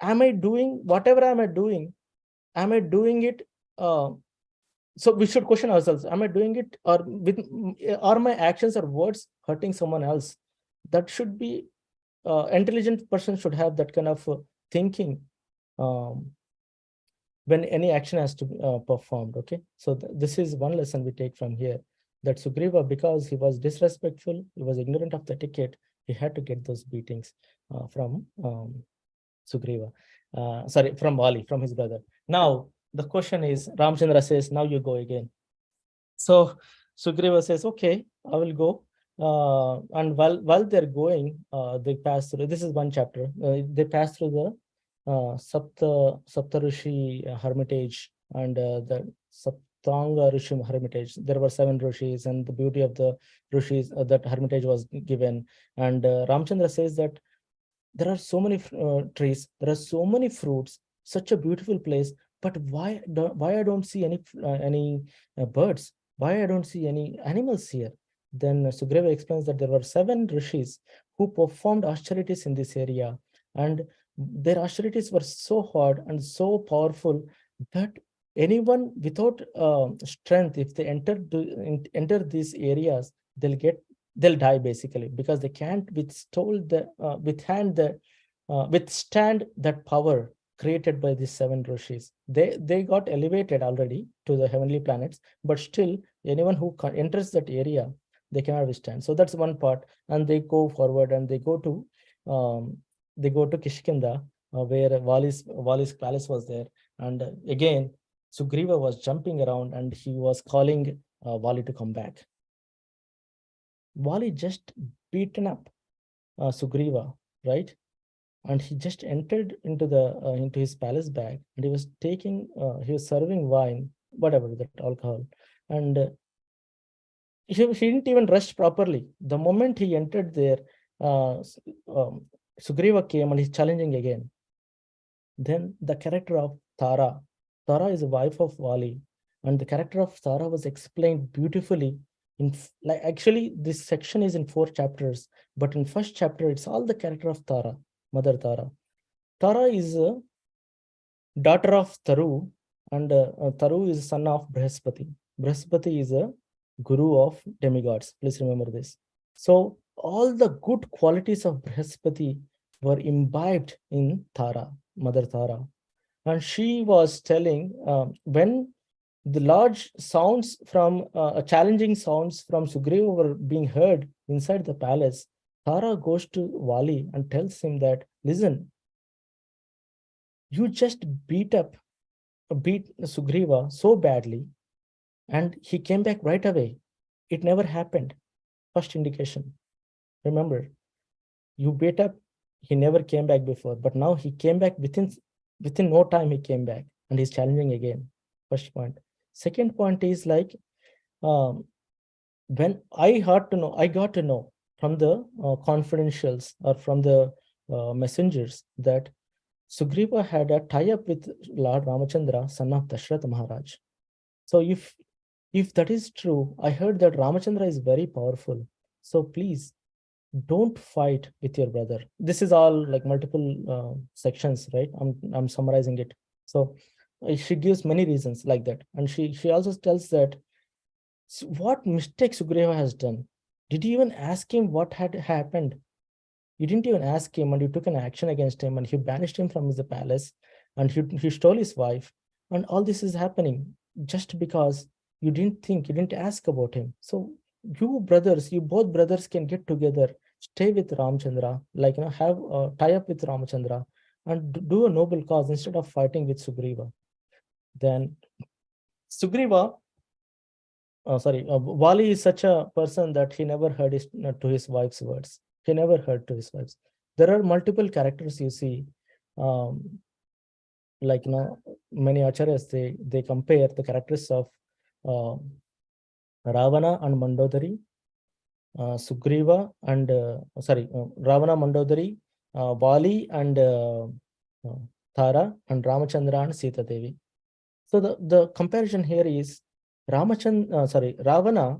Am I doing whatever am I doing? Am I doing it? So we should question ourselves: am I doing it, or are my actions or words hurting someone else? That should be, intelligent person should have that kind of thinking when any action has to be performed. Okay, so this is one lesson we take from here, that Sugriva, because he was disrespectful, he was ignorant of the etiquette, he had to get those beatings from Sugriva, from Vali, from his brother. Now the question is, Ramchandra says, now you go again. So Sugriva says, okay, I will go. And while they're going, they pass through, this is one chapter, they pass through the Saptarishi hermitage and the Saptanga Rishi hermitage. There were 7 rishis, and the beauty of the rishis, that hermitage was given. And Ramchandra says that there are so many trees, there are so many fruits, such a beautiful place, but why I don't see any birds? Why I don't see any animals here? Then Sugriva explains that there were 7 rishis who performed austerities in this area, and their austerities were so hard and so powerful that anyone without strength, if they enter these areas, they'll die basically, because they can't withstand that power created by these 7 rishis. They got elevated already to the heavenly planets, but still anyone who enters that area, they cannot withstand. So that's one part, and they go forward and they go to Kishkindha, where Vali's palace was there. And again, Sugriva was jumping around and he was calling Vali to come back. Vali just beaten up Sugriva, right? And he just entered into his palace bag, and he was serving wine, whatever, that alcohol, and he didn't even rest properly. The moment he entered there, Sugriva came and he's challenging again. Then the character of Tara is a wife of Vali, and the character of Tara was explained beautifully. Actually, this section is in 4 chapters, but in first chapter, it's all the character of Tara, Mother Tara. Tara is a daughter of Taru, and Taru is son of Brihaspati. Brihaspati is a guru of demigods. Please remember this. So all the good qualities of Brihaspati were imbibed in Tara, Mother Tara. And she was telling, when the large sounds from challenging sounds from Sugriva were being heard inside the palace, Tara goes to Vali and tells him that, listen, you just beat Sugriva so badly, and he came back right away. It never happened. First indication. Remember, you beat up, he never came back before, but now he came back within no time. He came back and he's challenging again. First point. Second point is when I got to know from the confidentials or from the messengers that Sugriva had a tie-up with Lord Ramachandra, son of Dashrath Maharaj. So if that is true, I heard that Ramachandra is very powerful. So please don't fight with your brother. This is all like multiple sections, right? I'm summarizing it. So she gives many reasons like that. And she also tells that, what mistake Sugriva has done? Did you even ask him what had happened? You didn't even ask him, and you took an action against him, and you banished him from the palace, and he stole his wife. And all this is happening just because you didn't think, you didn't ask about him. So you brothers, you both brothers can get together, stay with Ramchandra, like, have tie up with Ramchandra, and do a noble cause instead of fighting with Sugriva. Then Sugriva, Vali is such a person that he never heard to his wife's words. He never heard to his wife's. There are multiple characters you see, um, like, many acharyas, they compare the characters of uh, Ravana and Mandodari, Sugriva and Ravana, Mandodari, Vali and uh, Tara, and Ramachandra and Sita Devi. So the comparison here is Ravana,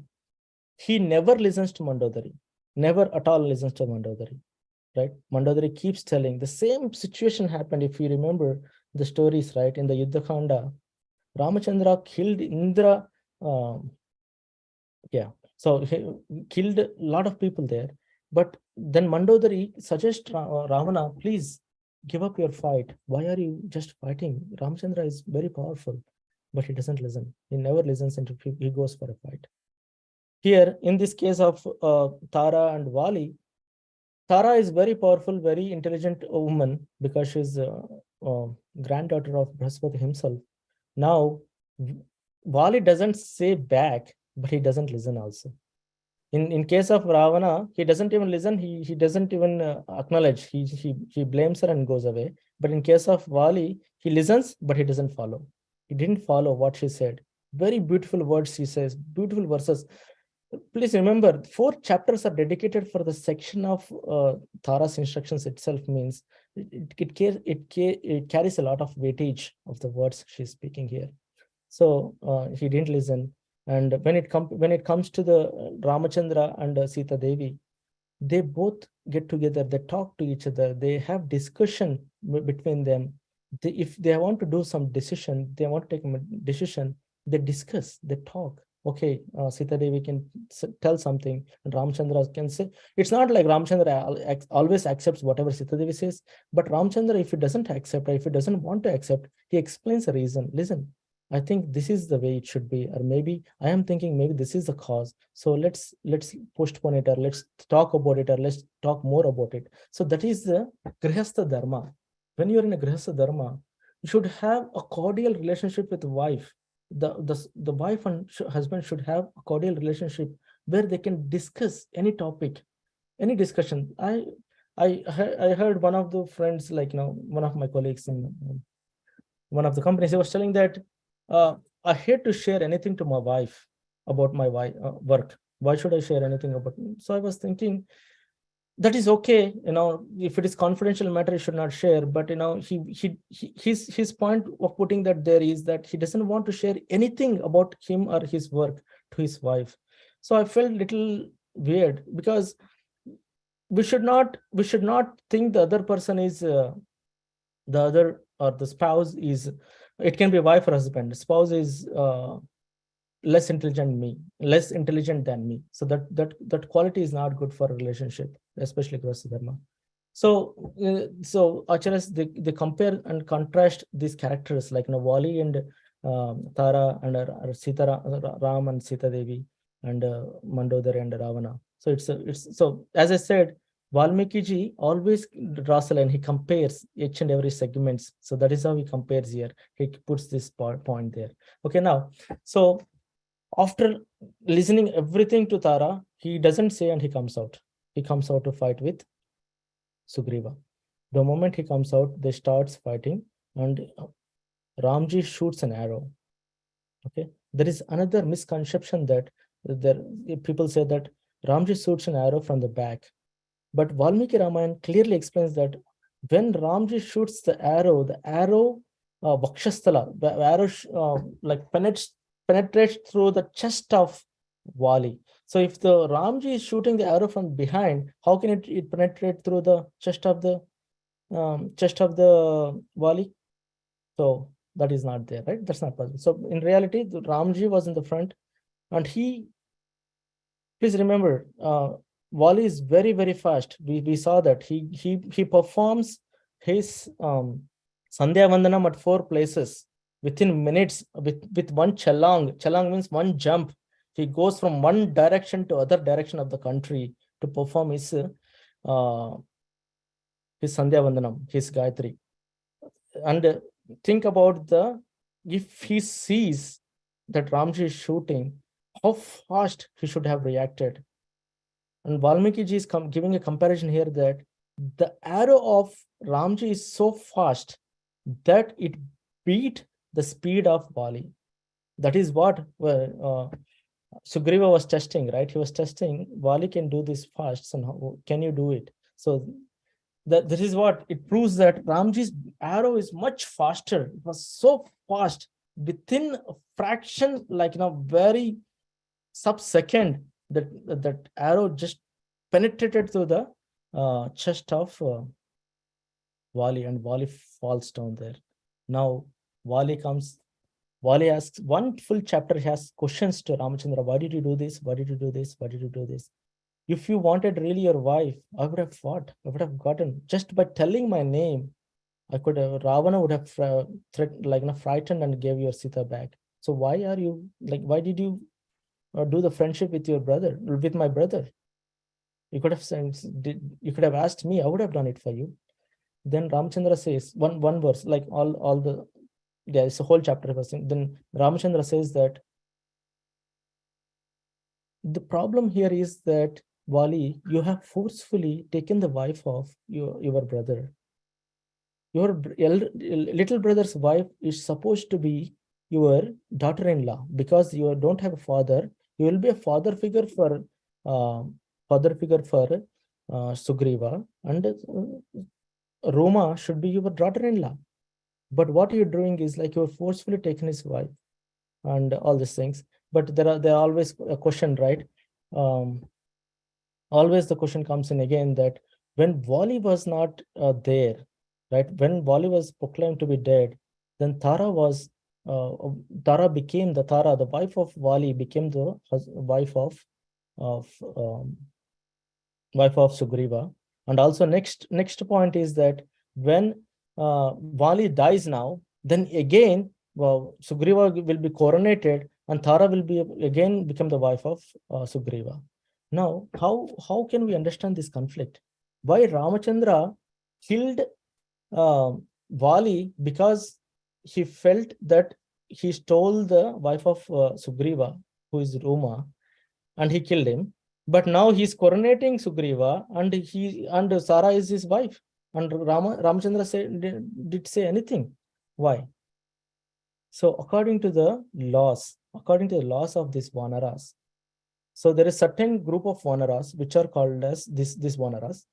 he never listens to Mandodari, never at all listens to Mandodari, right? Mandodari keeps telling the same situation happened. If you remember the stories, right, in the Yuddha Kanda, Ramachandra killed Indra. Yeah, so he killed a lot of people there. But then Mandodari suggests Ravana, please give up your fight. Why are you just fighting? Ramachandra is very powerful, but he doesn't listen. He never listens until he goes for a fight. Here, in this case of Tara and Vali, Tara is very powerful, very intelligent woman because she's granddaughter of Brihaspati himself. Now, Vali doesn't say back, but he doesn't listen also. In case of Ravana, he doesn't even listen. He doesn't even acknowledge. He blames her and goes away. But in case of Vali, he listens, but he doesn't follow. He didn't follow what she said. Very beautiful words she says, beautiful verses. Please remember, 4 chapters are dedicated for the section of Tara's instructions itself. Means it carries a lot of weightage of the words she's speaking here. So he didn't listen. And when it comes to the Ramachandra and Sita Devi, they both get together, they talk to each other, they have discussion between them. If they want to do some decision, they want to take a decision, they discuss, they talk. Okay, Sita Devi can tell something, and Ramchandra can say. It's not like Ramchandra always accepts whatever Sita Devi says, but Ramchandra, if he doesn't accept, or if he doesn't want to accept, he explains the reason. Listen, I think this is the way it should be, or maybe I am thinking maybe this is the cause. So let's postpone it, or let's talk about it, or let's talk more about it. So that is the Grihastha Dharma. When you're in a Grihastha Dharma, you should have a cordial relationship with the wife. The wife and husband should have a cordial relationship where they can discuss any topic, any discussion. I heard one of the friends, like, one of my colleagues in one of the companies, he was telling that I hate to share anything to my wife about my work. Why should I share anything about me? So I was thinking, that is okay, if it is confidential matter, you should not share. But his point of putting that there is that he doesn't want to share anything about him or his work to his wife. So I felt little weird, because we should not think the other person is the other, or the spouse is, it can be wife or husband, spouse is less intelligent than me. So that quality is not good for a relationship, especially Grihastha Dharma. So acharyas, they compare and contrast these characters, like Vali and Tara, and Sita Ram and Sita Devi, and Mandodari and Ravana. So it's so, as I said, Valmiki ji always draws a line. He compares each and every segments. So that is how he compares here. He puts this point there. Okay, now, so after listening everything to Tara, he doesn't say, and he comes out. He comes out to fight with Sugriva. The moment he comes out, they starts fighting, and Ramji shoots an arrow. Okay, there is another misconception that people say that Ramji shoots an arrow from the back. But Valmiki Ramayana clearly explains that when Ramji shoots the arrow Vakshasthala, the arrow like penetrates through the chest of Vali. So if the Ramji is shooting the arrow from behind, how can it penetrate through the chest of the Vali? So that is not there, right? That's not possible. So in reality, the Ramji was in the front, and he, please remember, Wali is very, very fast. We saw that he performs his Sandhya Vandanam at 4 places within minutes with one chalang. Chalang means one jump. He goes from one direction to other direction of the country to perform his Sandhya Vandanam, his Gayatri. And think about if he sees that Ramji is shooting, how fast he should have reacted. And Valmiki ji is giving a comparison here that the arrow of Ramji is so fast that it beat the speed of Vali. That is what Sugriva was testing, right? He was testing, Vali can do this fast, so how can you do it? So this is what it proves, that Ramji's arrow is much faster. It was so fast, within a fraction, like very sub-second, that arrow just penetrated through the chest of Vali, and Vali falls down there. Now Vali asks one full chapter, he has questions to Ramachandra. Why did you do this? Why did you do this? Why did you do this? If you wanted really your wife, I would have fought. I would have gotten, just by telling my name, I could have, Ravana would have frightened and gave your Sita back. So why did you do the friendship with your brother, with my brother? You could have asked me, I would have done it for you. Then Ramachandra says, one verse, like all the, it's a whole chapter. Then Ramachandra says that the problem here is that, Vali, you have forcefully taken the wife of your brother. Your little brother's wife is supposed to be your daughter-in-law, because you don't have a father. You will be a father figure for Sugriva, and Rama should be your daughter-in-law. But what you're doing is like you're forcefully taken his wife and all these things. But there are always a question, right? Always the question comes in again that when Vali was not there, right? When Vali was proclaimed to be dead, then Tara became the wife of Vali became the wife of Sugriva. And also next point is that when Vali dies now, then again Sugriva will be coronated, and Tara will become the wife of Sugriva. Now, how can we understand this conflict? Why Ramachandra killed Vali? Because he felt that he stole the wife of Sugriva, who is Rama, and he killed him. But now he's coronating Sugriva, and Sara is his wife. And Ramachandra did say anything. Why? So according to the laws of these Vanaras, so there is certain group of Vanaras which are called as these Vanaras,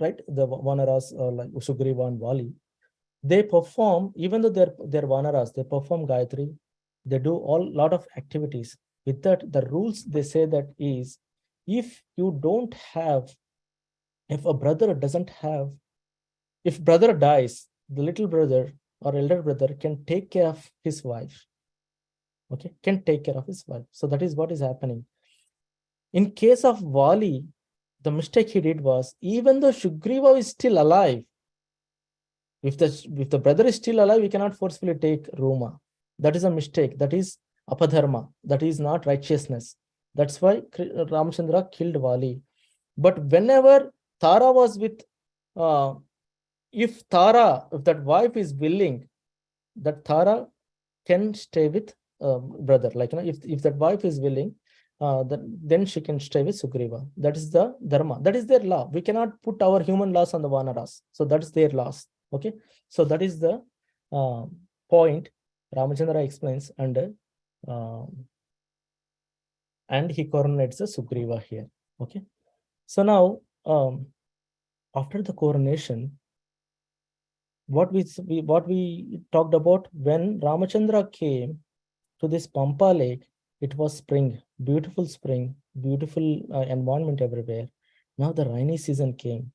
right? The Vanaras like Sugriva and Vali. They perform, even though they're Vanaras, they perform Gayatri. They do lot of activities. With that, the rules they say that is, if a brother if brother dies, the little brother or elder brother can take care of his wife. Okay, can take care of his wife. So that is what is happening. In case of Vali, the mistake he did was, even though Sugriva is still alive, if the brother is still alive, we cannot forcefully take Rama. That is a mistake. That is apadharma. That is not righteousness. That's why Ramachandra killed Vali. But whenever Tara was with, if that wife is willing, that Tara can stay with brother. Like, if that wife is willing, then she can stay with Sugriva. That is the dharma. That is their law. We cannot put our human laws on the Vanaras. So that is their laws. Okay. So that is the point Ramachandra explains, and he coronates the Sugriva here. Okay. So now, after the coronation, what we talked about, when Ramachandra came to this Pampa lake, it was spring, beautiful environment everywhere. Now the rainy season came.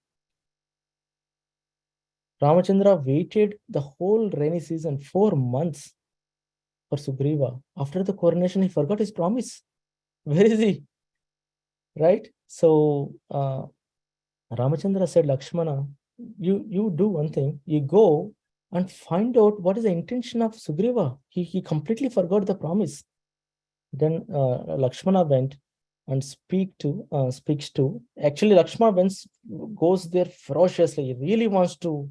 Ramachandra waited the whole rainy season, 4 months, for Sugriva. After the coronation, he forgot his promise. Where is he? Right? So Ramachandra said, Lakshmana, you do one thing. You go and find out what is the intention of Sugriva. He completely forgot the promise. Then Lakshmana went and speaks to. Actually, Lakshmana goes there ferociously. He really wants to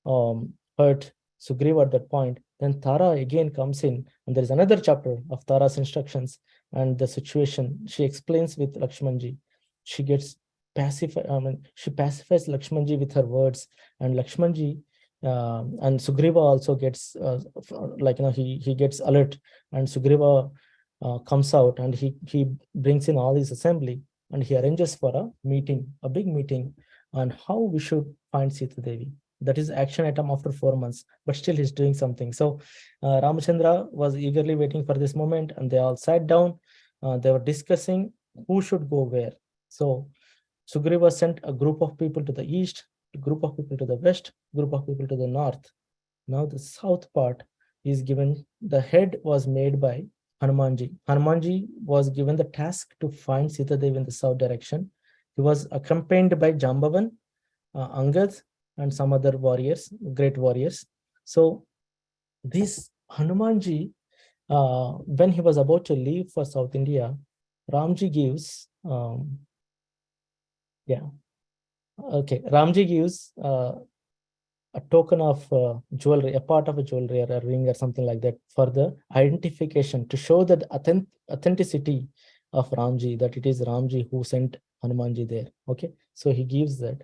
hurt Sugriva at that point. Then Tara again comes in, and there is another chapter of Tara's instructions and the situation. She explains with Lakshmanji. She gets pacified. She pacifies Lakshmanji with her words, and Lakshmanji and Sugriva also gets he gets alert, and Sugriva comes out, and he brings in all his assembly, and he arranges for a big meeting on how we should find Sita Devi. That is action item after 4 months, but still he's doing something. So Ramachandra was eagerly waiting for this moment, and they all sat down. They were discussing who should go where. So Sugriva sent a group of people to the east, a group of people to the west, group of people to the north. Now the south part is given, the head was made by Hanumanji. Hanumanji was given the task to find Sita Devi in the south direction. He was accompanied by Jambavan, Angad, and some other warriors, great warriors. So this Hanumanji, when he was about to leave for South India, Ramji gives, Ramji gives a token of jewelry, a part of a jewelry or a ring or something like that for the identification, to show that authenticity of Ramji, that it is Ramji who sent Hanumanji there. Okay, so he gives that,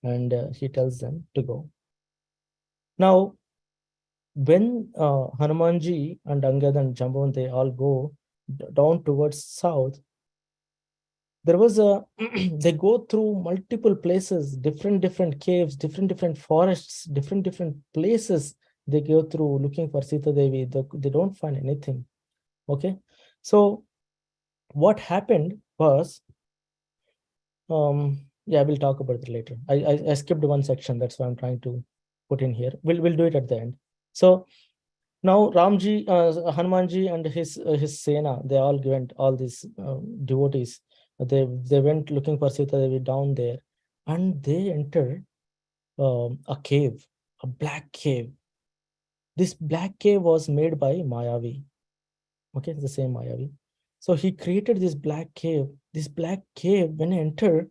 and he tells them to go. Now, when Hanumanji and Angad and Jambavan, they all go down towards south, there was they go through multiple places, different caves, different forests, different places they go through looking for Sita Devi. They don't find anything. Okay, so what happened was, yeah, we'll talk about it later. I skipped one section, that's why I'm trying to put in here. We'll do it at the end. So now Ramji, Hanumanji and his Sena, they all went, all these devotees, they went looking for Sita Devi down there, and they entered a cave, a black cave. This black cave was made by Mayavi. Okay, it's the same Mayavi. So he created this black cave. This black cave, when I entered,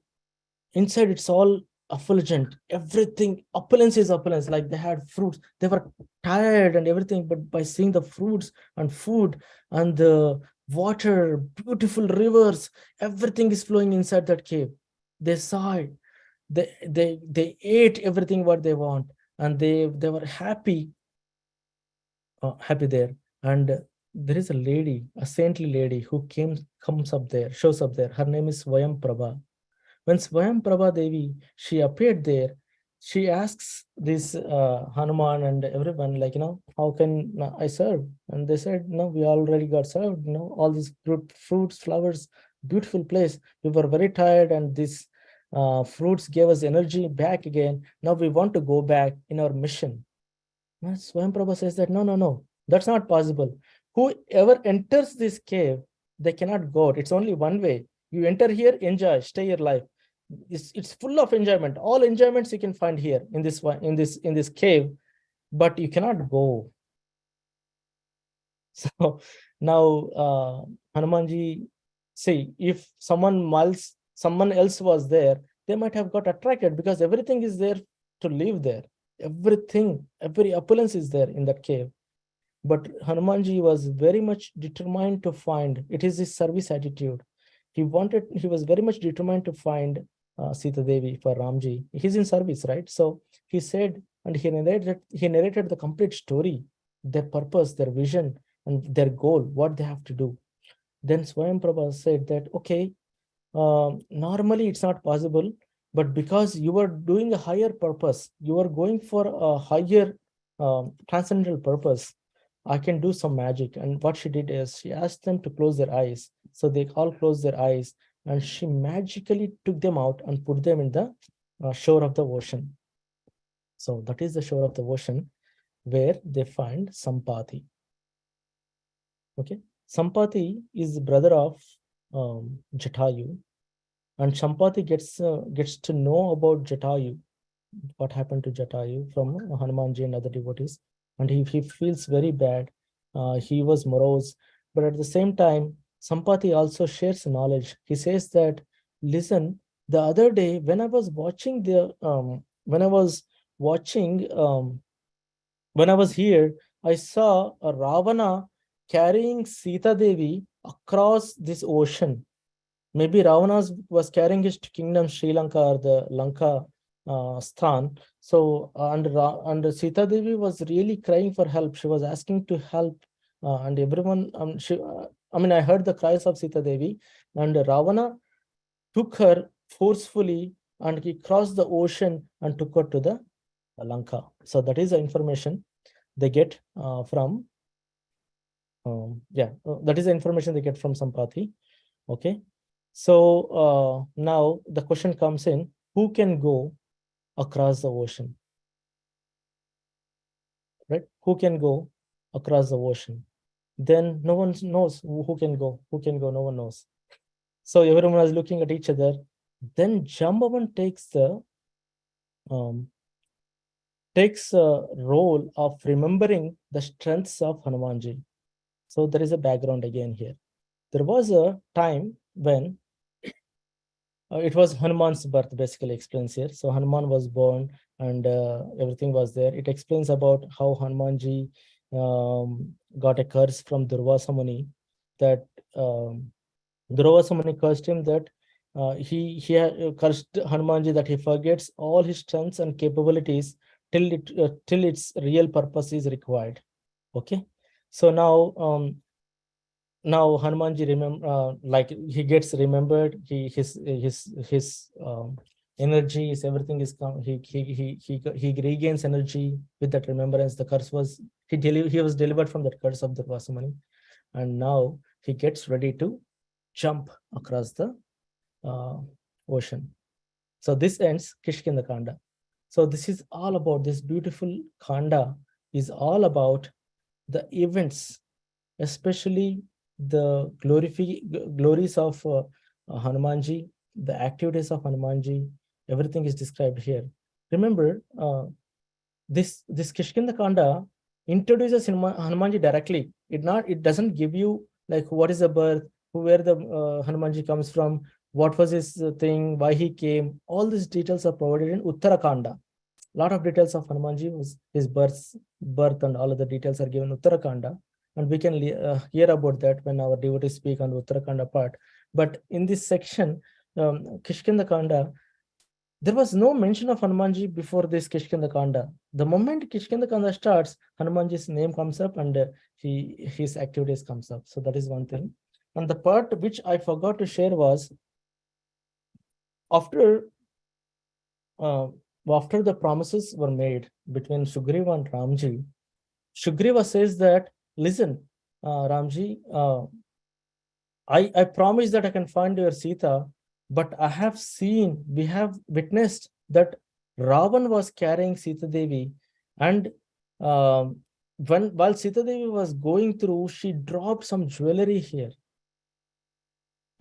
inside it's all effulgent, everything, opulence is opulence, like they had fruits, they were tired and everything, but by seeing the fruits and food and the water, beautiful rivers, everything is flowing inside that cave. They saw it, they ate everything what they want, and they were happy there. And there is a lady, a saintly lady, who comes up there, shows up there. Her name is Swayam Prabha. When Swayam Prabha Devi, she appeared there, she asks this Hanuman and everyone, like, how can I serve? And they said, no, we already got served, all these fruits, flowers, beautiful place. We were very tired, and these fruits gave us energy back again. Now we want to go back in our mission. And Swayam Prabha says that, no, that's not possible. Whoever enters this cave, they cannot go out. It's only one way. You enter here, enjoy, stay your life. It's full of enjoyment. All enjoyments you can find here in this cave, but you cannot go. So now Hanumanji, see, if someone else was there, they might have got attracted, because everything is there to live there. Everything, every opulence is there in that cave. But Hanumanji was very much determined to find. It is his service attitude. He was very much determined to find Sita Devi for Ramji. He's in service, right? So he said, and he narrated the complete story, their purpose, their vision, and their goal, what they have to do. Then Swayam Prabha said that, okay, normally it's not possible, but because you are doing a higher purpose, you are going for a higher transcendental purpose, I can do some magic. And what she did is she asked them to close their eyes. So they all closed their eyes, and she magically took them out and put them in the shore of the ocean. So that is the shore of the ocean where they find Sampati. Okay, Sampati is the brother of Jatayu, and Sampati gets to know about Jatayu, what happened to Jatayu from Hanumanji and other devotees, and he feels very bad. He was morose, but at the same time, Sampati also shares knowledge. He says that, listen, the other day when I was watching watching when I was here, I saw a Ravana carrying Sita Devi across this ocean. Maybe Ravana was carrying his kingdom, Sri Lanka, or the Lanka Sthan. So, and Sita Devi was really crying for help. She was asking to help, and everyone, I mean, I heard the cries of Sita Devi, and Ravana took her forcefully, and he crossed the ocean and took her to the Lanka. So that is the information they get from, that is the information they get from Sampati. Okay. So now the question comes in, who can go across the ocean? Right? Who can go across the ocean? Then no one knows who can go. Who can go? No one knows. So everyone was looking at each other. Then Jambavan takes a role of remembering the strengths of Hanumanji. So there is a background again here. There was a time when it was Hanuman's birth, basically explains here. So Hanuman was born and everything was there. It explains about how Hanumanji got a curse from Durvasa Muni, that Durvasa Muni cursed him, that he cursed Hanumanji that he forgets all his strengths and capabilities till its real purpose is required. Okay, so now Hanumanji like he gets remembered. His energies, everything is he regains energy with that remembrance. The curse was he was delivered from that curse of Durvasa Muni, and now he gets ready to jump across the ocean. So this ends Kishkindha Kaanda. So this is all about, this beautiful Kaanda is all about the events, especially the glories of Hanumanji, the activities of Hanumanji, everything is described here. Remember, this Kishkindha Kanda introduces Hanumanji directly. It doesn't give you like what is the birth, where the Hanumanji comes from, what was his thing, why he came. All these details are provided in Uttarakanda. A lot of details of Hanumanji, his birth and all of the details are given in Uttarakanda. And we can hear about that when our devotees speak on the Uttarakanda part. But in this section, Kishkindha Kanda, there was no mention of Hanumanji before this Kishkindha Kanda. The moment Kishkindha Kanda starts, Hanumanji's name comes up and his activities comes up. So that is one thing. And the part which I forgot to share was after the promises were made between Sugriva and Ramji, Sugriva says that, listen, Ramji, I promise that I can find your Sita, but we have witnessed that Ravan was carrying Sita Devi, and while Sita Devi was going through, she dropped some jewelry here.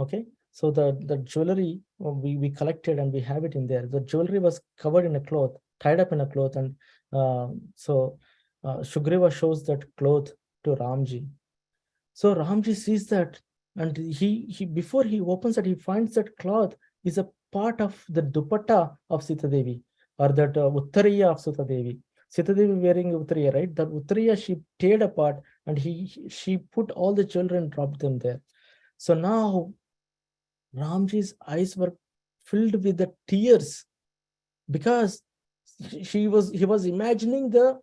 Okay, so the jewelry we collected and we have it in there. The jewelry was covered in a cloth, tied up in a cloth, and so Sugriva shows that cloth to Ramji. So Ramji sees that, and he before he opens it, he finds that cloth is a part of the dupatta of Sita Devi, or that Uttariya of Sita Devi. Sita Devi wearing Uttariya, right? That Uttariya she teared apart, and she put all the children, dropped them there. So now Ramji's eyes were filled with the tears, because he was imagining the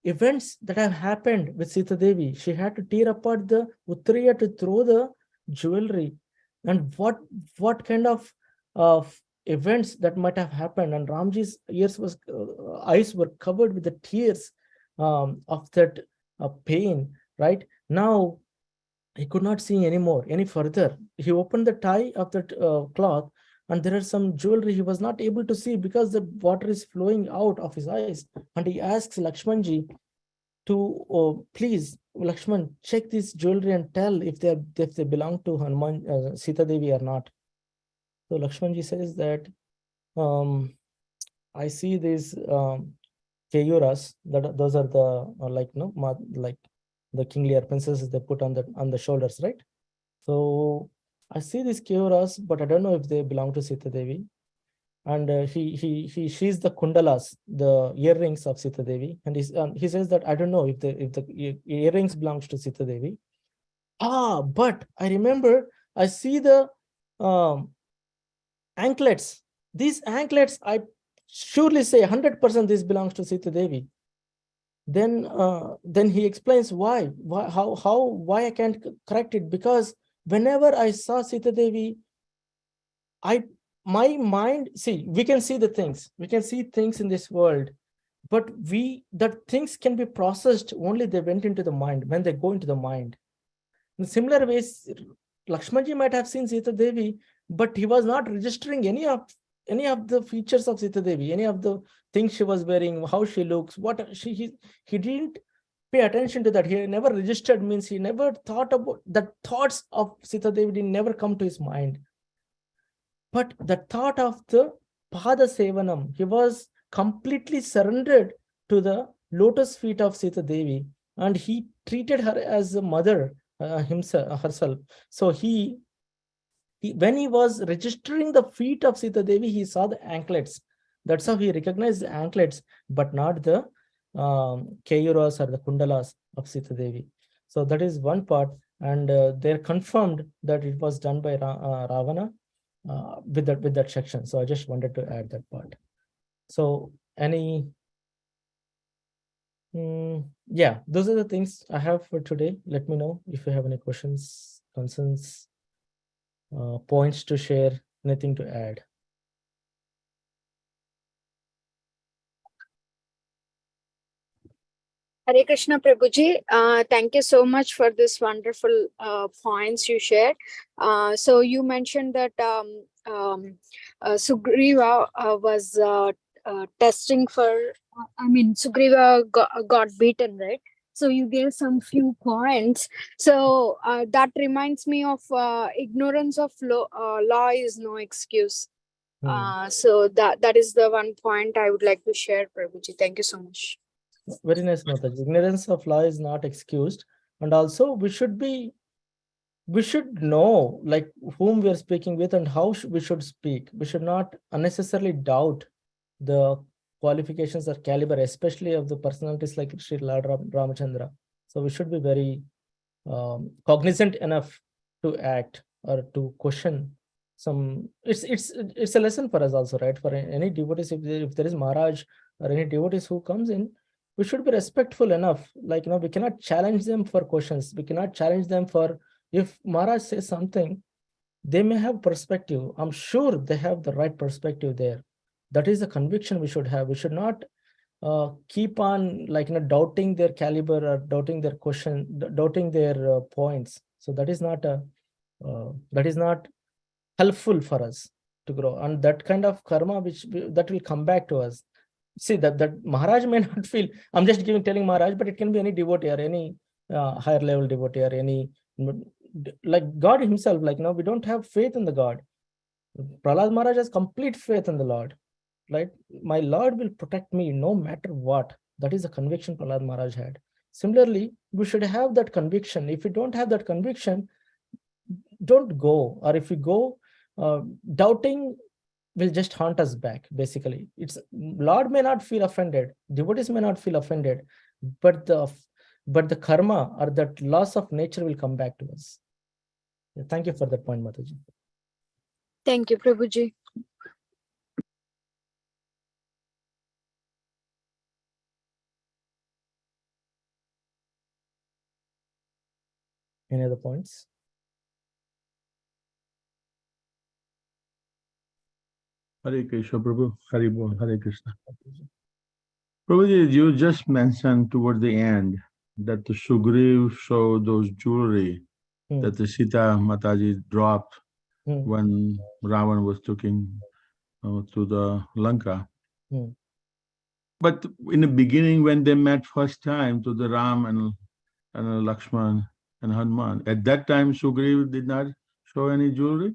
events that have happened with Sita Devi. She had to tear apart the Uttariya to throw the jewelry, and what kind of events that might have happened. And Ramji's eyes were covered with the tears of that pain. Right now, he could not see any further. He opened the tie of that cloth, and there are some jewelry he was not able to see because the water is flowing out of his eyes. And he asks Lakshmanji to, oh, please, Lakshman, check this jewelry and tell if they belong to Hanuman, Sita Devi or not. So Lakshmanji says that, I see these Keyuras, that those are the like the kingly princesses they put on the shoulders, right? So I see these Keyuras, but I don't know if they belong to Sita Devi. And he sees the kundalas, the earrings of Sita Devi, and he says that I don't know if the earrings belongs to Sita Devi. But I remember I see the anklets. These anklets, I surely say 100% this belongs to Sita Devi. Then he explains why I can't correct it, because whenever I saw Sita Devi, my mind, see, we can see the things, we can see things in this world, but that things can be processed only they went into the mind, when they go into the mind. In similar ways, Lakshmanji might have seen Sita Devi, but he was not registering any of the features of Sita Devi, any of the things she was wearing, how she looks, he didn't pay attention to that. He never registered, means he never thought about the thoughts of Sita Devi, did never come to his mind. But the thought of the Pada Sevanam, he was completely surrendered to the lotus feet of Sita Devi, and he treated her as a mother herself. So when he was registering the feet of Sita Devi, he saw the anklets. That's how he recognized the anklets, but not the Keyuras or the kundalas of Sita Devi. So that is one part, and they're confirmed that it was done by Ravana with that section. So I just wanted to add that part. So yeah, those are the things I have for today. Let me know if you have any questions, concerns, points to share, anything to add. Hare Krishna Prabhuji, thank you so much for this wonderful points you shared. So you mentioned that Sugriva was testing for, Sugriva got beaten, right? So you gave some few points. So that reminds me of ignorance of law is no excuse. So that is the one point I would like to share, Prabhuji. Thank you so much. Very nice, Mataji. Ignorance of law is not excused, and also we should know like whom we are speaking with and how we should speak. We should not unnecessarily doubt the qualifications or caliber, especially of the personalities like Sri Lord Ramachandra. So we should be very cognizant enough to act or to question some. It's a lesson for us also, right? For any devotees, if there is Maharaj or any devotees who comes in, we should be respectful enough. Like, we cannot challenge them for questions. We cannot challenge them for, if Maharaj says something, they may have perspective. I'm sure they have the right perspective there. That is the conviction we should have. We should not keep on doubting their caliber or doubting their doubting their points. So that is not helpful for us to grow. And that kind of karma that will come back to us. See, that Maharaj may not feel, I'm just telling Maharaj, but it can be any devotee or any higher level devotee or any, like God himself, we don't have faith in the God. Prahlad Maharaj has complete faith in the Lord, right? My Lord will protect me no matter what. That is the conviction Prahlad Maharaj had. Similarly, we should have that conviction. If we don't have that conviction, don't go. Or if we go, doubting will just haunt us back. Basically, Lord may not feel offended, devotees may not feel offended, but the karma or that loss of nature will come back to us. Thank you for that point, Mataji. Thank you, Prabhuji. Any other points? Hare Krishna, Prabhu. Hare Bol, Hare Krishna. Prabhuji, you just mentioned toward the end that the Sugriv showed those jewelry that the Sita Mataji dropped. when Ravan was taken to the Lanka. But in the beginning, when they met first time to the Ram and Lakshman and Hanuman, at that time Sugriv did not show any jewelry.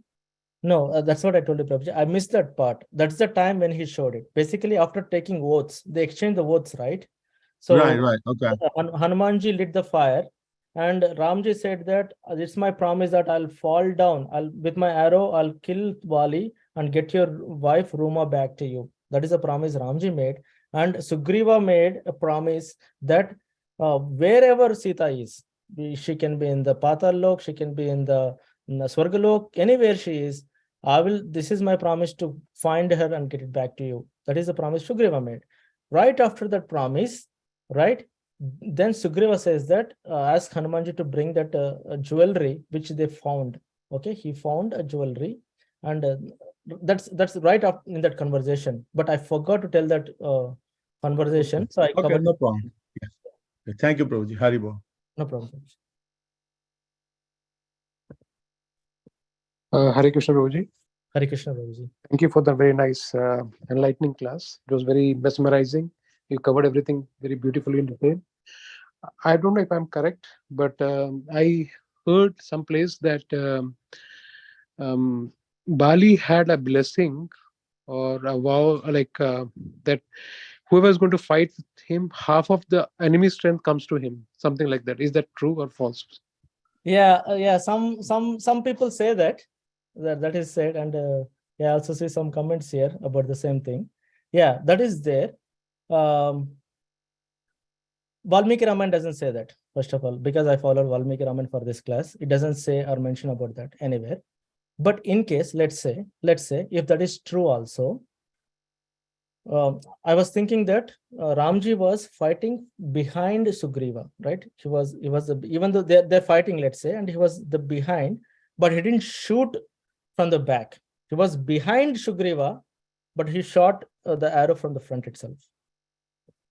No, that's what I told you, Prabhuji. I missed that part. That's the time when he showed it. Basically, after taking oaths, they exchanged the oaths, right? So Right. Okay. Hanumanji lit the fire, and Ramji said that it's my promise that I'll fall down. With my arrow, I'll kill Vali and get your wife Rama back to you. That is a promise Ramji made. And Sugriva made a promise that wherever Sita is, she can be in the Patal Lok, she can be in the Swargalok, anywhere she is, this is my promise to find her and get it back to you. That is the promise Sugriva made. Right after that promise, right, then Sugriva says that ask Hanumanji to bring that jewelry which they found. Okay, he found a jewelry, and that's right up in that conversation. But I forgot to tell that conversation, so I covered. No problem. Yes. Thank you, Prabhuji. Haribo. No problem. Hare Krishna, Prabhuji. Hare Krishna, Prabhuji. Thank you for the very nice, enlightening class. It was very mesmerizing. You covered everything very beautifully in detail. I don't know if I'm correct, but I heard someplace that Bali had a blessing or a vow, like that whoever is going to fight with him, half of the enemy strength comes to him. Something like that. Is that true or false? Yeah. Some people say that is said, and I also see some comments here about the same thing. Yeah, that is there. Valmiki Raman doesn't say that, first of all, because I followed Valmiki Raman for this class. It doesn't say or mention about that anywhere. But in case, let's say, if that is true also, I was thinking that Ramji was fighting behind Sugriva, right? He was even though they're fighting, let's say, and he was the behind, but he didn't shoot from the back. He was behind Sugriva, but he shot the arrow from the front itself.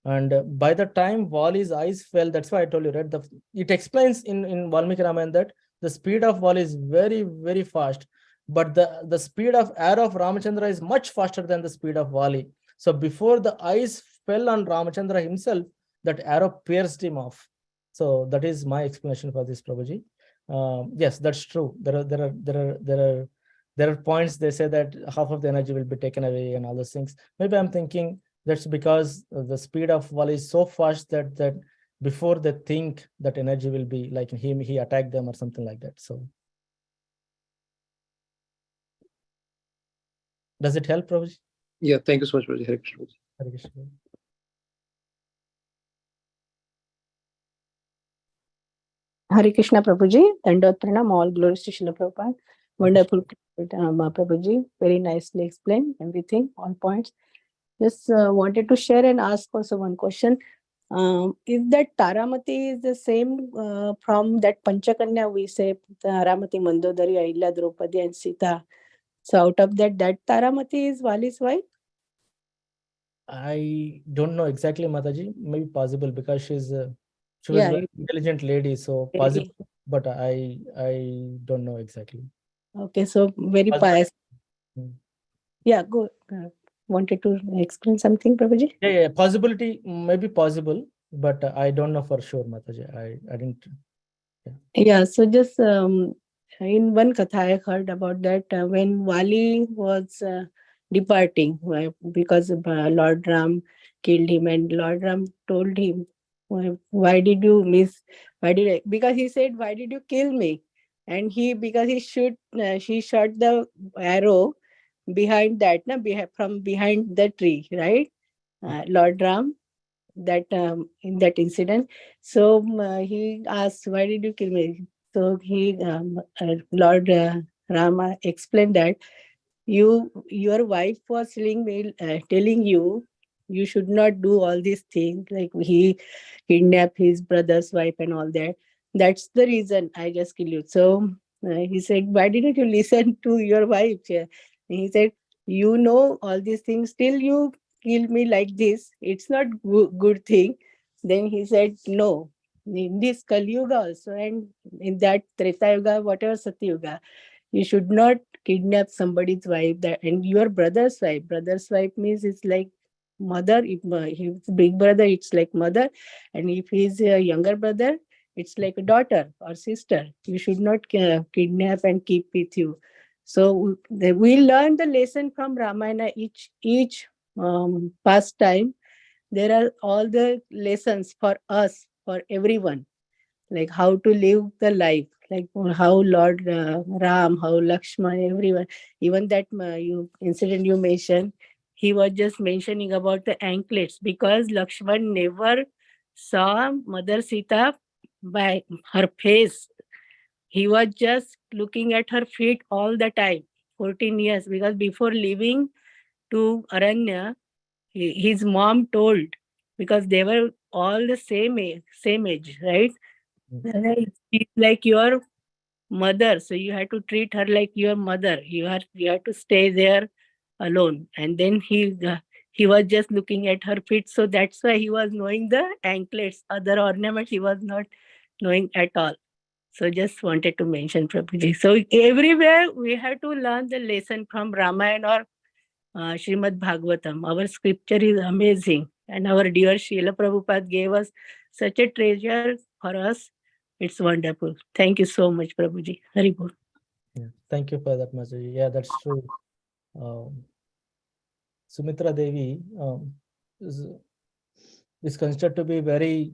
And by the time Vali's eyes fell, that's why I told you, right? It explains in Valmiki Ramayana that the speed of Vali is very, very fast, but the speed of arrow of Ramachandra is much faster than the speed of Vali. So before the eyes fell on Ramachandra himself, that arrow pierced him off. So that is my explanation for this, Prabhuji. Yes, that's true. There are points they say that half of the energy will be taken away and all those things. Maybe I'm thinking that's because the speed of Vali is so fast that before they think that energy will be like him, he attacked them or something like that. So does it help, Prabhuji? Yeah, thank you so much, Prabhuji. Hare Krishna. Hare Krishna. Hare Krishna, Prabhuji. Dandot Pranam, all glories to Srila Prabhupada. Wonderful, Prabhuji. Very nicely explained everything, all points. Just wanted to share and ask also one question. Is that Taramati is the same from that Panchakanya we say, Taramati, Mandodari, Ahilya, Draupadi and Sita. So out of that Taramati is Vali's wife? I don't know exactly, Mataji. Maybe possible because she was a very intelligent lady, so possible. But I don't know exactly. Okay, so very pious. Yeah, go. Wanted to explain something, Prabhuji? Yeah, possibility may be possible, but I don't know for sure, Mataji. I didn't. Yeah, so just in one katha I heard about that when Vali was departing, because Lord Ram killed him, and Lord Ram told him, why did you miss? Because he said, why did you kill me? And because he shot the arrow behind that, from behind the tree, right? Lord Ram, that in that incident. So he asked, why did you kill me? So Lord Rama explained that your wife was telling you you should not do all these things, like he kidnapped his brother's wife and all that. That's the reason I just killed you. So he said, why didn't you listen to your wife? He said, you know all these things, still you kill me like this. It's not good thing. Then he said, no, in this Kali Yuga also, and in that Treta Yuga, whatever Sati Yuga, You should not kidnap somebody's wife, that and your brother's wife. Brother's wife means it's like mother. If he's big brother, it's like mother, and if he's a younger brother, it's like a daughter or sister. You should not kidnap and keep with you. So we learn the lesson from Ramayana each past time. There are all the lessons for us, for everyone, like how to live the life, like how Lord Ram, how Lakshman, everyone, even that you incident you mentioned, he was just mentioning about the anklets because Lakshman never saw Mother Sita by her face. He was just looking at her feet all the time, 14 years, because before leaving to Aranya, his mom told, because they were all the same age, right? Right. She's like your mother, so you have to treat her like your mother. You have to stay there alone. And then he was just looking at her feet, so that's why he was knowing the anklets. Other ornaments he was not knowing at all. So just wanted to mention, Prabhuji. So everywhere we have to learn the lesson from Ramayana or Srimad Bhagavatam. Our scripture is amazing, and our dear Srila Prabhupada gave us such a treasure for us. It's wonderful. Thank you so much, Prabhuji. Hari Bol. Yeah, thank you for that, Masaji. Yeah, that's true. Sumitra Devi is considered to be very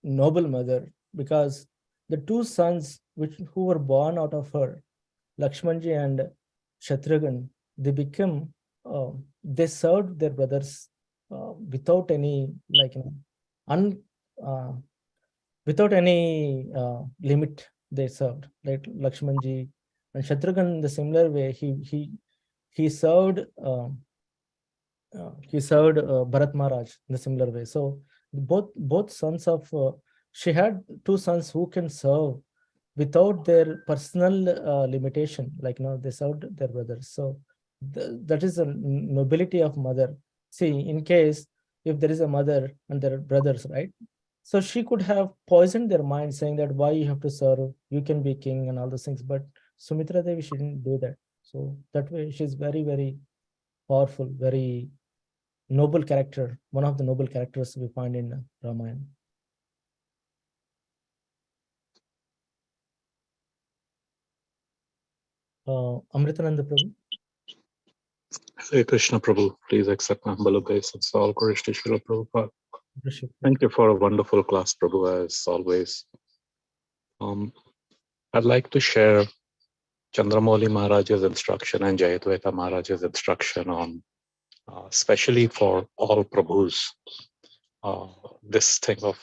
noble mother because the two sons who were born out of her, Lakshmanji and Shatrughan, they served their brothers without any without any limit. They served, like Lakshmanji and Shatrughan in the similar way. He served Bharat Maharaj in the similar way. So both sons of she had two sons who can serve without their personal limitation, like they served their brothers. So that is a nobility of mother. See, in case if there is a mother and their brothers, right? So she could have poisoned their mind, saying that why you have to serve, you can be king and all those things. But Sumitra Devi, she didn't do that. So that way she's very, very powerful, very noble character, one of the noble characters we find in Ramayana. Amritananda Prabhu. Hare Krishna Prabhu, please accept my humble obeisance. All courage to Srila Prabhupada. Thank you for a wonderful class, Prabhu, as always. I'd like to share Chandramouli Maharaj's instruction and Jayadvaita Maharaj's instruction on, especially for all Prabhus, this thing of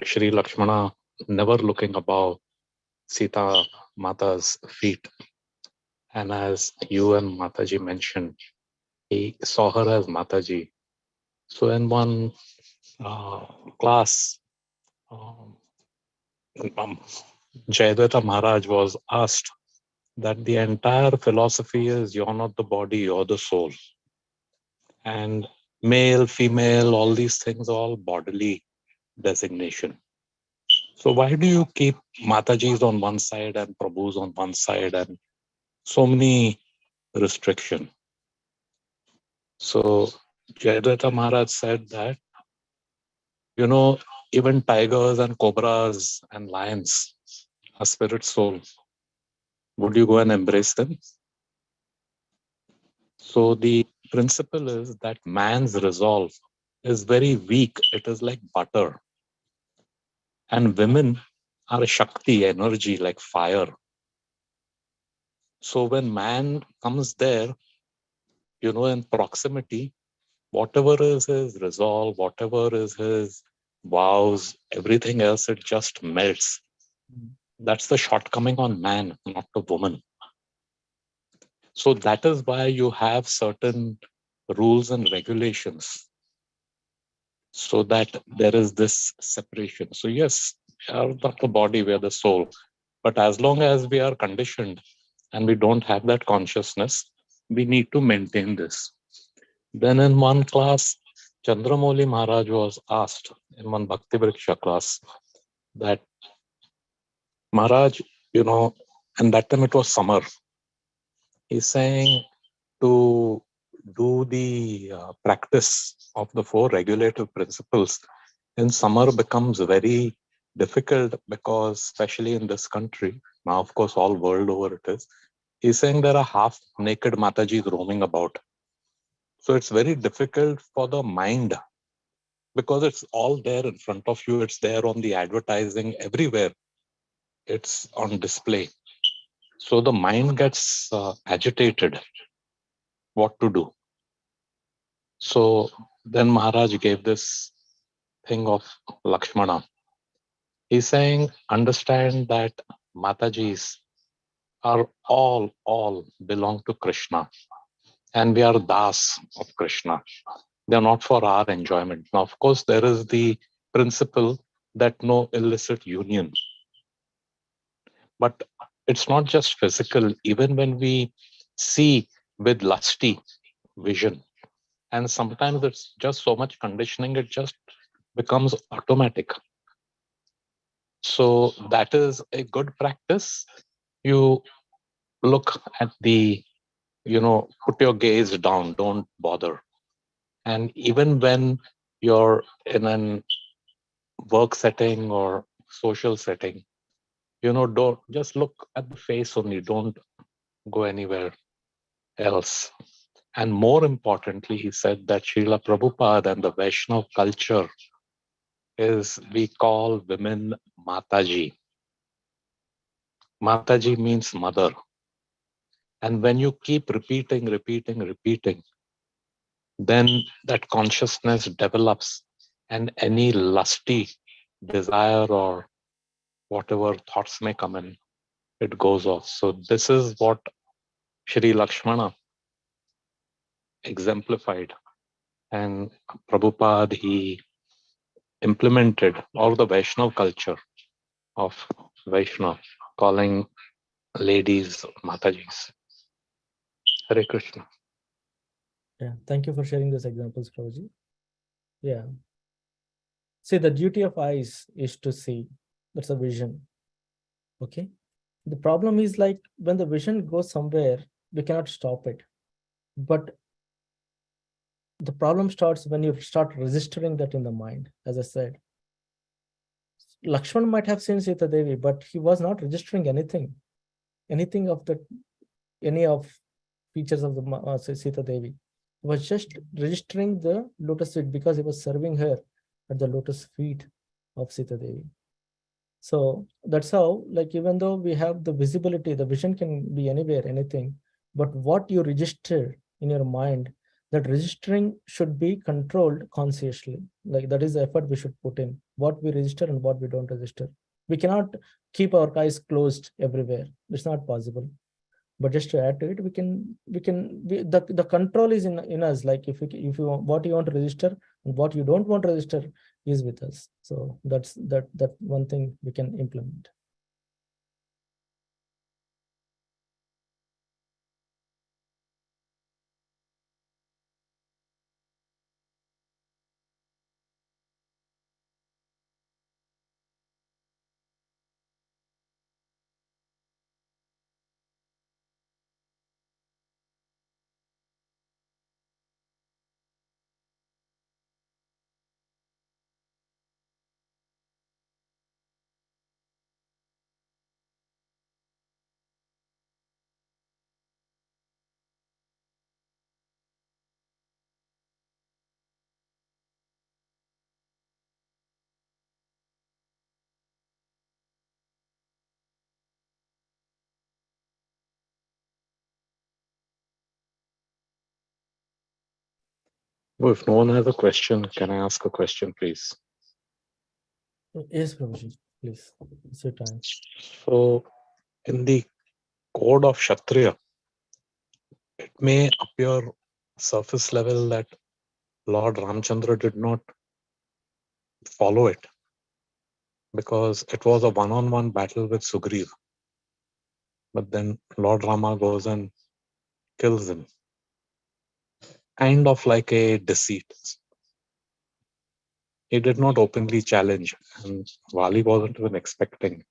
Shri Lakshmana never looking above Sita Mata's feet. And as you and Mataji mentioned, he saw her as Mataji. So in one class, Jayadvaita Maharaj was asked that the entire philosophy is you're not the body, you're the soul. And male, female, all these things are all bodily designation. So why do you keep Matajis on one side and Prabhus on one side and so many restrictions? So Jayadvaita Maharaj said that, even tigers and cobras and lions are spirit souls. Would you go and embrace them? So the principle is that man's resolve is very weak. It is like butter. And women are Shakti, energy, like fire. So when man comes there, in proximity, whatever is his resolve, whatever is his vows, everything else, it just melts. That's the shortcoming on man, not the woman. So that is why you have certain rules and regulations so that there is this separation. So yes, we are not the body, we are the soul. But as long as we are conditioned and we don't have that consciousness, we need to maintain this. Then in one class, Chandramouli Maharaj was asked in one Bhakti Vriksha class that, Maharaj, and that time it was summer. He's saying to do the practice of the 4 regulative principles in summer becomes very difficult, because especially in this country, now of course all world over it is, he's saying there are half naked Matajis roaming about. So it's very difficult for the mind, because it's all there in front of you. It's there on the advertising everywhere. It's on display. So the mind gets agitated what to do. So then Maharaj gave this thing of Lakshmana. He's saying, understand that Matajis are all belong to Krishna, and we are Das of Krishna. They're not for our enjoyment. Now, of course, there is the principle that no illicit union. But it's not just physical. Even when we see with lusty vision, and sometimes it's just so much conditioning, it just becomes automatic. So that is a good practice. You look at the, put your gaze down, don't bother. And even when you're in an work setting or social setting, don't just look at the face only, don't go anywhere else. And more importantly, he said that Srila Prabhupada and the Vaishnav culture is, we call women Mataji. Mataji means mother. And when you keep repeating, then that consciousness develops, and any lusty desire or whatever thoughts may come in, it goes off. So this is what Shri Lakshmana exemplified. And Prabhupada, he implemented all the Vaishnav culture of Vaishnav, calling ladies Matajis. Hare Krishna. Yeah, thank you for sharing those examples, Prabhuji. Yeah. See, the duty of eyes is to see. That's a vision. Okay. The problem is, like, when the vision goes somewhere, we cannot stop it. But the problem starts when you start registering that in the mind. As I said, Lakshman might have seen Sita Devi, but he was not registering anything of that, any of features of the Sita Devi. He was just registering the lotus feet, because he was serving her at the lotus feet of Sita Devi. So that's how, like, even though we have the visibility, the vision can be anywhere, anything, but what you register in your mind, that registering should be controlled consciously. Like, that is the effort we should put in, what we register and what we don't register. We cannot keep our eyes closed everywhere. It's not possible. But just to add to it, the control is in us. Like, if you want, what you want to register and what you don't want to register is with us. So that's that one thing we can implement. Well, if no one has a question, can I ask a question, please? Yes, Prabhuji, please. It's your time. So, in the code of Kshatriya, it may appear surface level that Lord Ramchandra did not follow it, because it was a one-on-one battle with Sugriv. But then Lord Rama goes and kills him. Kind of like a deceit. He did not openly challenge, and Vali wasn't even expecting.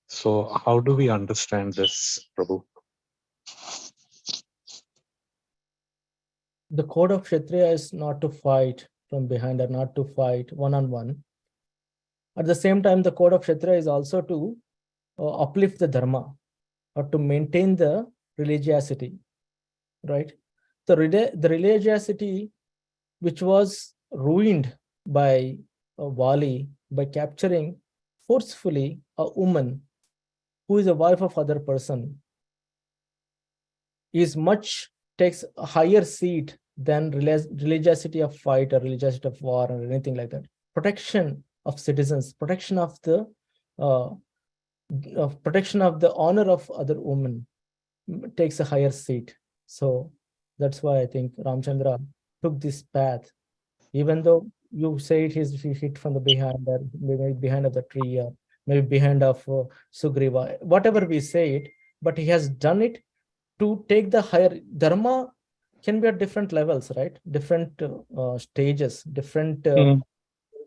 So how do we understand this, Prabhu? The code of Kshatriya is not to fight from behind or not to fight one-on-one. At the same time, the code of Kshatriya is also to uplift the dharma or to maintain the religiosity, right? The religiosity which was ruined by Vali by capturing forcefully a woman who is a wife of other person is much takes a higher seat than religiosity of fight or religiosity of war or anything like that. Protection of citizens, protection of the honor of other women takes a higher seat. So that's why I think Ramchandra took this path, even though you say he hit from the behind, or maybe behind of the tree, or maybe behind of Sugriva, whatever we say it, but he has done it to take the higher dharma. Can be at different levels, right? Different stages, different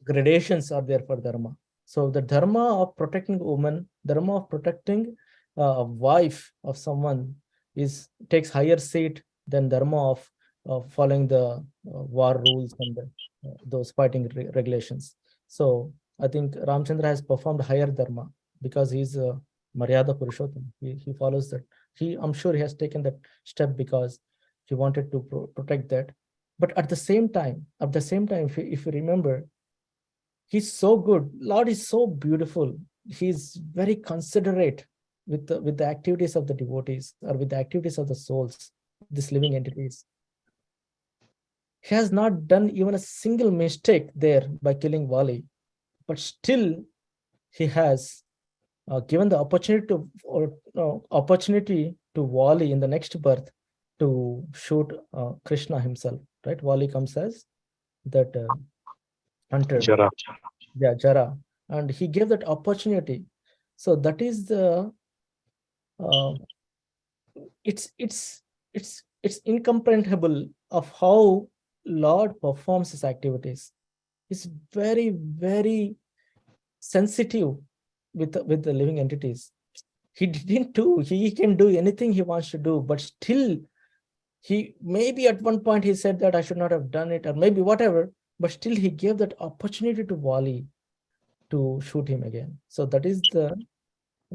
gradations are there for dharma. So the dharma of protecting woman, dharma of protecting a wife of someone takes higher seat than dharma of following the war rules and those fighting regulations. So I think Ramchandra has performed higher dharma because he's a Maryada Purushottam. He follows that. I'm sure he has taken that step because he wanted to protect that. But at the same time, if you remember, he's so good. Lord is so beautiful. He's very considerate with the activities of the devotees or with the activities of the souls, these living entities. He has not done even a single mistake there by killing Vali, but still he has given the opportunity to Vali in the next birth to shoot Krishna himself. Right? Vali comes as that hunter. Jara. Yeah, Jara, and he gave that opportunity. So that is the it's incomprehensible of how Lord performs his activities. He's very, very sensitive with the living entities. He can do anything he wants to do, but still he maybe at one point he said that I should not have done it, or maybe whatever, but still he gave that opportunity to Vali to shoot him again. So that is the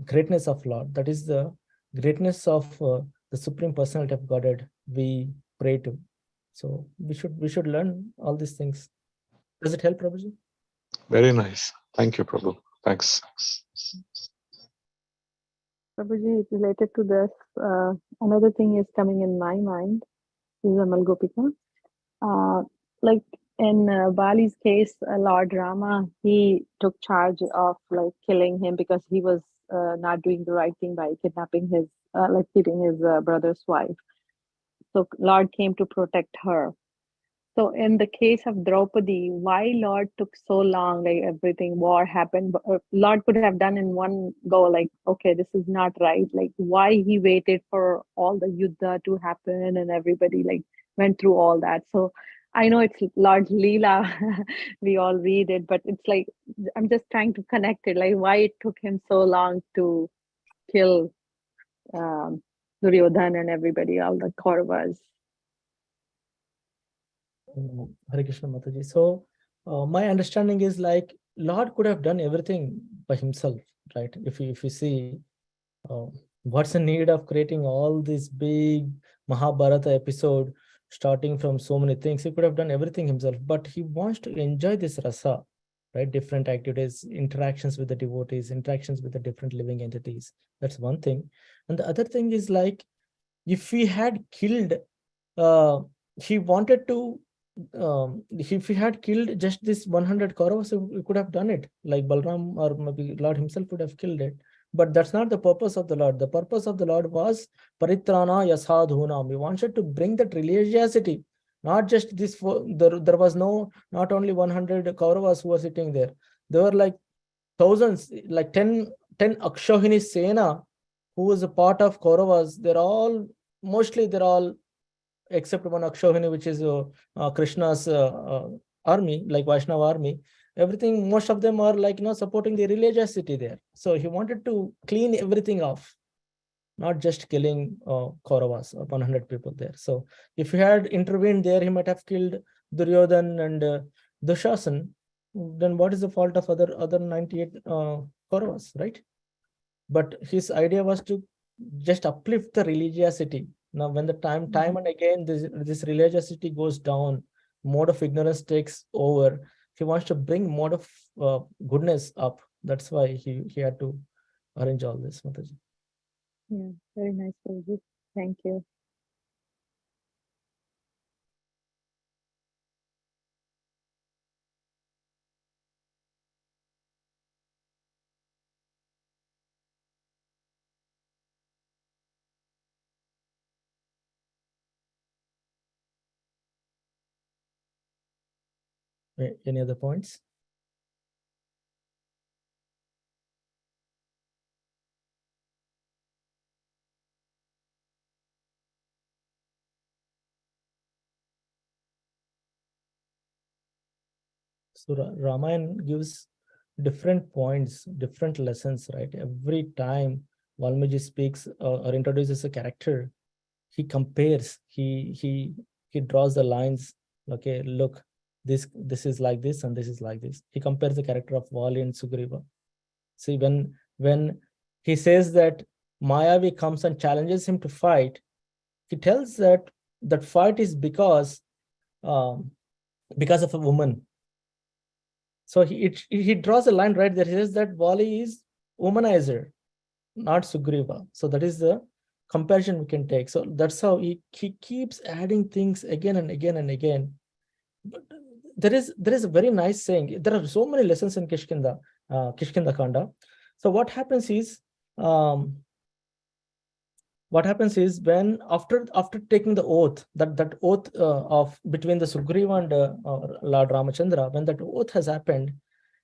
greatness of Lord. That is the greatness of the Supreme Personality of Godhead we pray to. So we should learn all these things. Does it help, Prabhuji? Very nice. Thank you, Prabhu. Thanks. Prabhuji, related to this, another thing is coming in my mind is Amal Gopika. Like in Bali's case, Lord Rama, he took charge of like killing him because he was not doing the right thing by kidnapping his, keeping his brother's wife. So Lord came to protect her. So in the case of Draupadi, why Lord took so long? Like everything, war happened. Lord could have done in one go, like, okay, this is not right. Like why he waited for all the yuddha to happen and everybody like went through all that. So I know it's Lord Leela, we all read it, but it's like, I'm just trying to connect it. Like why it took him so long to kill Duryodhan and everybody, all the Kauravas. Harikishore Mataji. So my understanding is like Lord could have done everything by himself, right? If you see what's the need of creating all this big Mahabharata episode, starting from so many things, he could have done everything himself, but he wants to enjoy this rasa, right? Different activities, interactions with the devotees, interactions with the different living entities. That's one thing. And the other thing is like, if he had killed, he wanted to, if he had killed just this 100 Kauravas, he could have done it, like Balram or maybe Lord himself would have killed it. But that's not the purpose of the Lord. The purpose of the Lord was Paritrana Yasadhunam. He wanted to bring that religiosity, not just this. There was not only 100 Kauravas who were sitting there. There were like thousands, like 10 Akshohini Sena, who was a part of Kauravas. They're all except one Akshohini, which is Krishna's army, like Vaishnava army. everything, most of them are like, supporting the religiosity there. So he wanted to clean everything off, not just killing Kauravas, 100 people there. So if he had intervened there, he might have killed Duryodhan and Dushasan. Then what is the fault of other 98 Kauravas, right? But his idea was to just uplift the religiosity. Now, when the time and again this religiosity goes down, mode of ignorance takes over. He wants to bring mode of goodness up. That's why he had to arrange all this, Mataji. Yeah, very nice, Prabhuji. Thank you. Any other points? So Ramayana gives different points, different lessons, right? Every time Valmiki speaks or introduces a character, he compares, he draws the lines. Okay, look, this is like this and this is like this. He compares the character of Vali and Sugriva. See, when he says that Mayavi comes and challenges him to fight, he tells that fight is because of a woman. So he draws a line right there. He says that Vali is womanizer, not Sugriva. So that is the comparison we can take. So that's how he keeps adding things again and again and again. But there is a very nice saying. There are so many lessons in Kishkindha Kaanda. So what happens is when after taking the oath, that oath of between the Sugriva and Lord Ramachandra, when that oath has happened,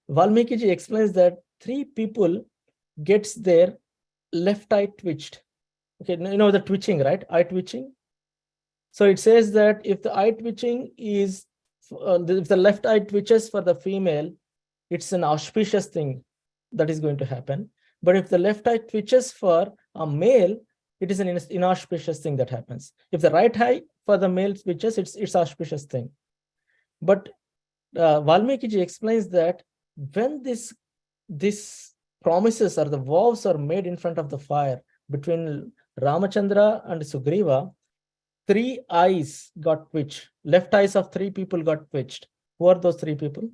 Valmiki ji explains that 3 people gets their left eye twitched. Okay, the twitching, right? Eye twitching. So it says that if the eye twitching is, if the left eye twitches for the female, it's an auspicious thing that is going to happen. But if the left eye twitches for a male, it is an inauspicious thing that happens. If the right eye for the male twitches, it's auspicious thing. But Valmiki ji explains that when this promises or the vows are made in front of the fire between Ramachandra and Sugriva, 3 eyes got twitched. Left eyes of 3 people got twitched. Who are those 3 people?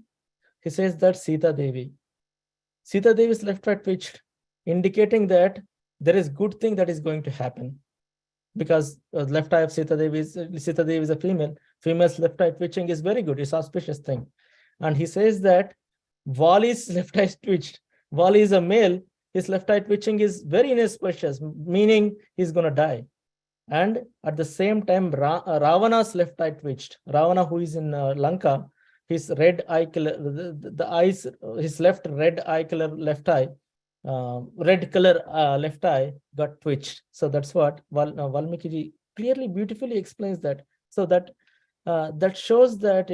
He says that Sita Devi. Sita Devi's left eye twitched, indicating that there is good thing that is going to happen. Because left eye of Sita Devi is a female. Female's left eye twitching is very good. It's auspicious thing. And he says that Vali's left eye twitched. Vali is a male. His left eye twitching is very inauspicious, meaning he's going to die. And at the same time, Ravana's left eye twitched. Ravana, who is in Lanka, his red eye color, the eyes, his left red eye color, left eye, red color left eye got twitched. So that's what Valmiki ji clearly, beautifully explains that. So that that shows that,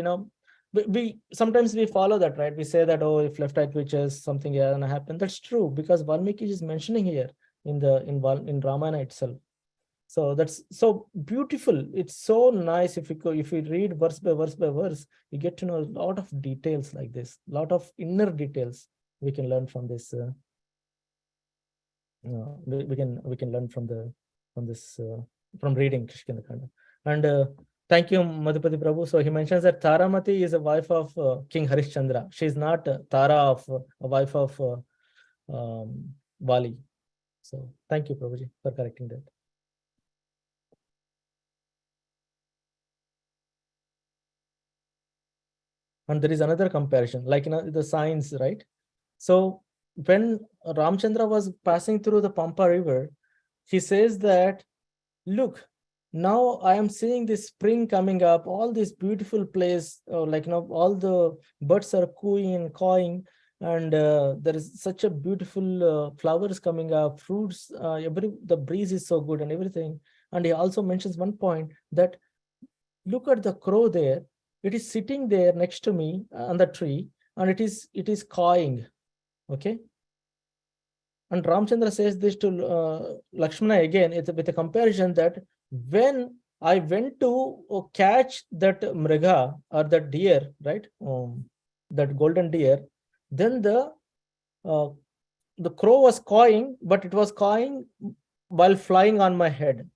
we sometimes we follow that, right? We say that, oh, if left eye twitches, something is gonna happen. That's true, because Valmiki is mentioning here in Ramayana itself. So that's so beautiful. It's so nice. If you read verse by verse, you get to know a lot of details like this, a lot of inner details we can learn from this. We can learn from reading Kishkindha Kaanda. And thank you, Madhupati Prabhu. So he mentions that Taramati is a wife of King Harishchandra. She is not Tara, a wife of Vali. So thank you, Prabhuji, for correcting that. And there is another comparison, like the signs, right? So when Ramchandra was passing through the Pampa river, he says that, look, now I am seeing this spring coming up, all this beautiful place, all the birds are cooing and cawing, and there is such a beautiful flowers coming up, fruits, the breeze is so good and everything. And he also mentions one point that, look at the crow there. It is sitting there next to me on the tree, and it is cawing. Okay. And Ramchandra says this to Lakshmana again, with a comparison that when I went to catch that mriga or that deer, right, that golden deer, then the crow was cawing, but it was cawing while flying on my head.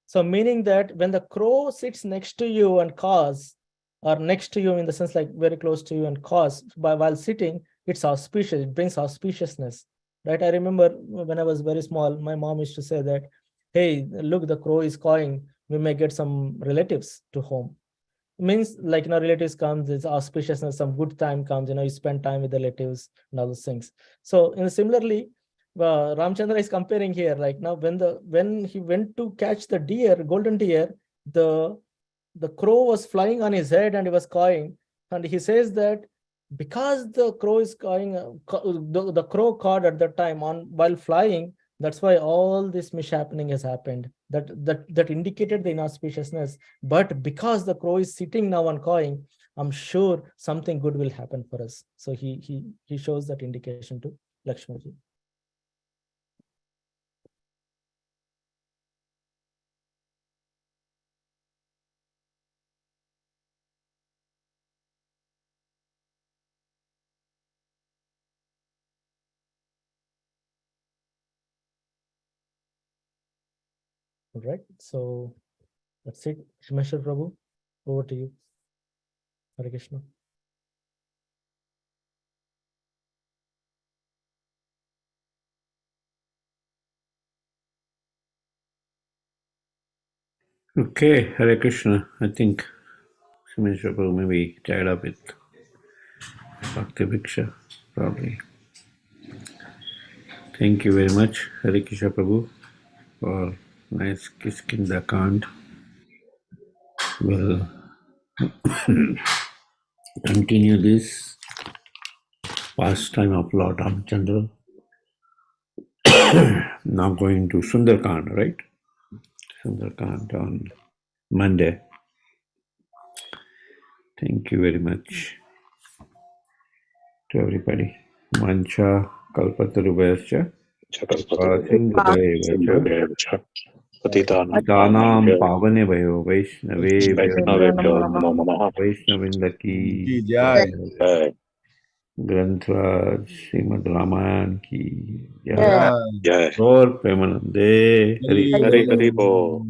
So meaning that when the crow sits next to you and caws, or next to you in the sense like very close to you and caws while sitting, it's auspicious, it brings auspiciousness. Right? I remember when I was very small, my mom used to say that, hey, look, the crow is cawing, we may get some relatives to home. It means like, relatives come, there's auspiciousness, some good time comes, you spend time with the relatives and all those things. So similarly, Ramchandra is comparing here, like now when he went to catch the deer, golden deer, the crow was flying on his head and he was cawing, and he says that because the crow is cawing, the crow cawed at that time while flying, that's why all this mishappening has happened. That indicated the inauspiciousness. But because the crow is sitting now and cawing, I'm sure something good will happen for us. So he shows that indication to Lakshmanaji. All right, so that's it. Shimeshwar Prabhu, over to you. Hare Krishna. Okay, Hare Krishna. I think Shimeshwar Prabhu may be tied up with Bhakti Viksha, probably. Thank you very much, Harikishore Prabhu, for nice Kishkindha Kaand. We'll continue this pastime of Lord Ramchandra. Now going to Sundarkand, right? Sundarkand on Monday. Thank you very much to everybody. Mancha Kalpatarubhayascha Singhabhayavacha Danam Pavane Bhayo Vaishnave Vaishnavindaki Jai. Grantraj Srimad Ramayan ki Jai. Jai. Gaur Premanande Hari Bo.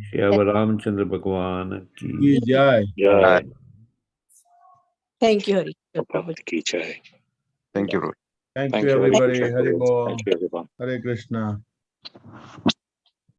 Shri Ramchandra Bhagwan ki Ki Jai. Jai. Thank you, Hari. Ki Jai. Thank you, Rohit. Thank Thank you, you very much. everybody. Hari Bo. Thank you, everyone. Hare Krishna.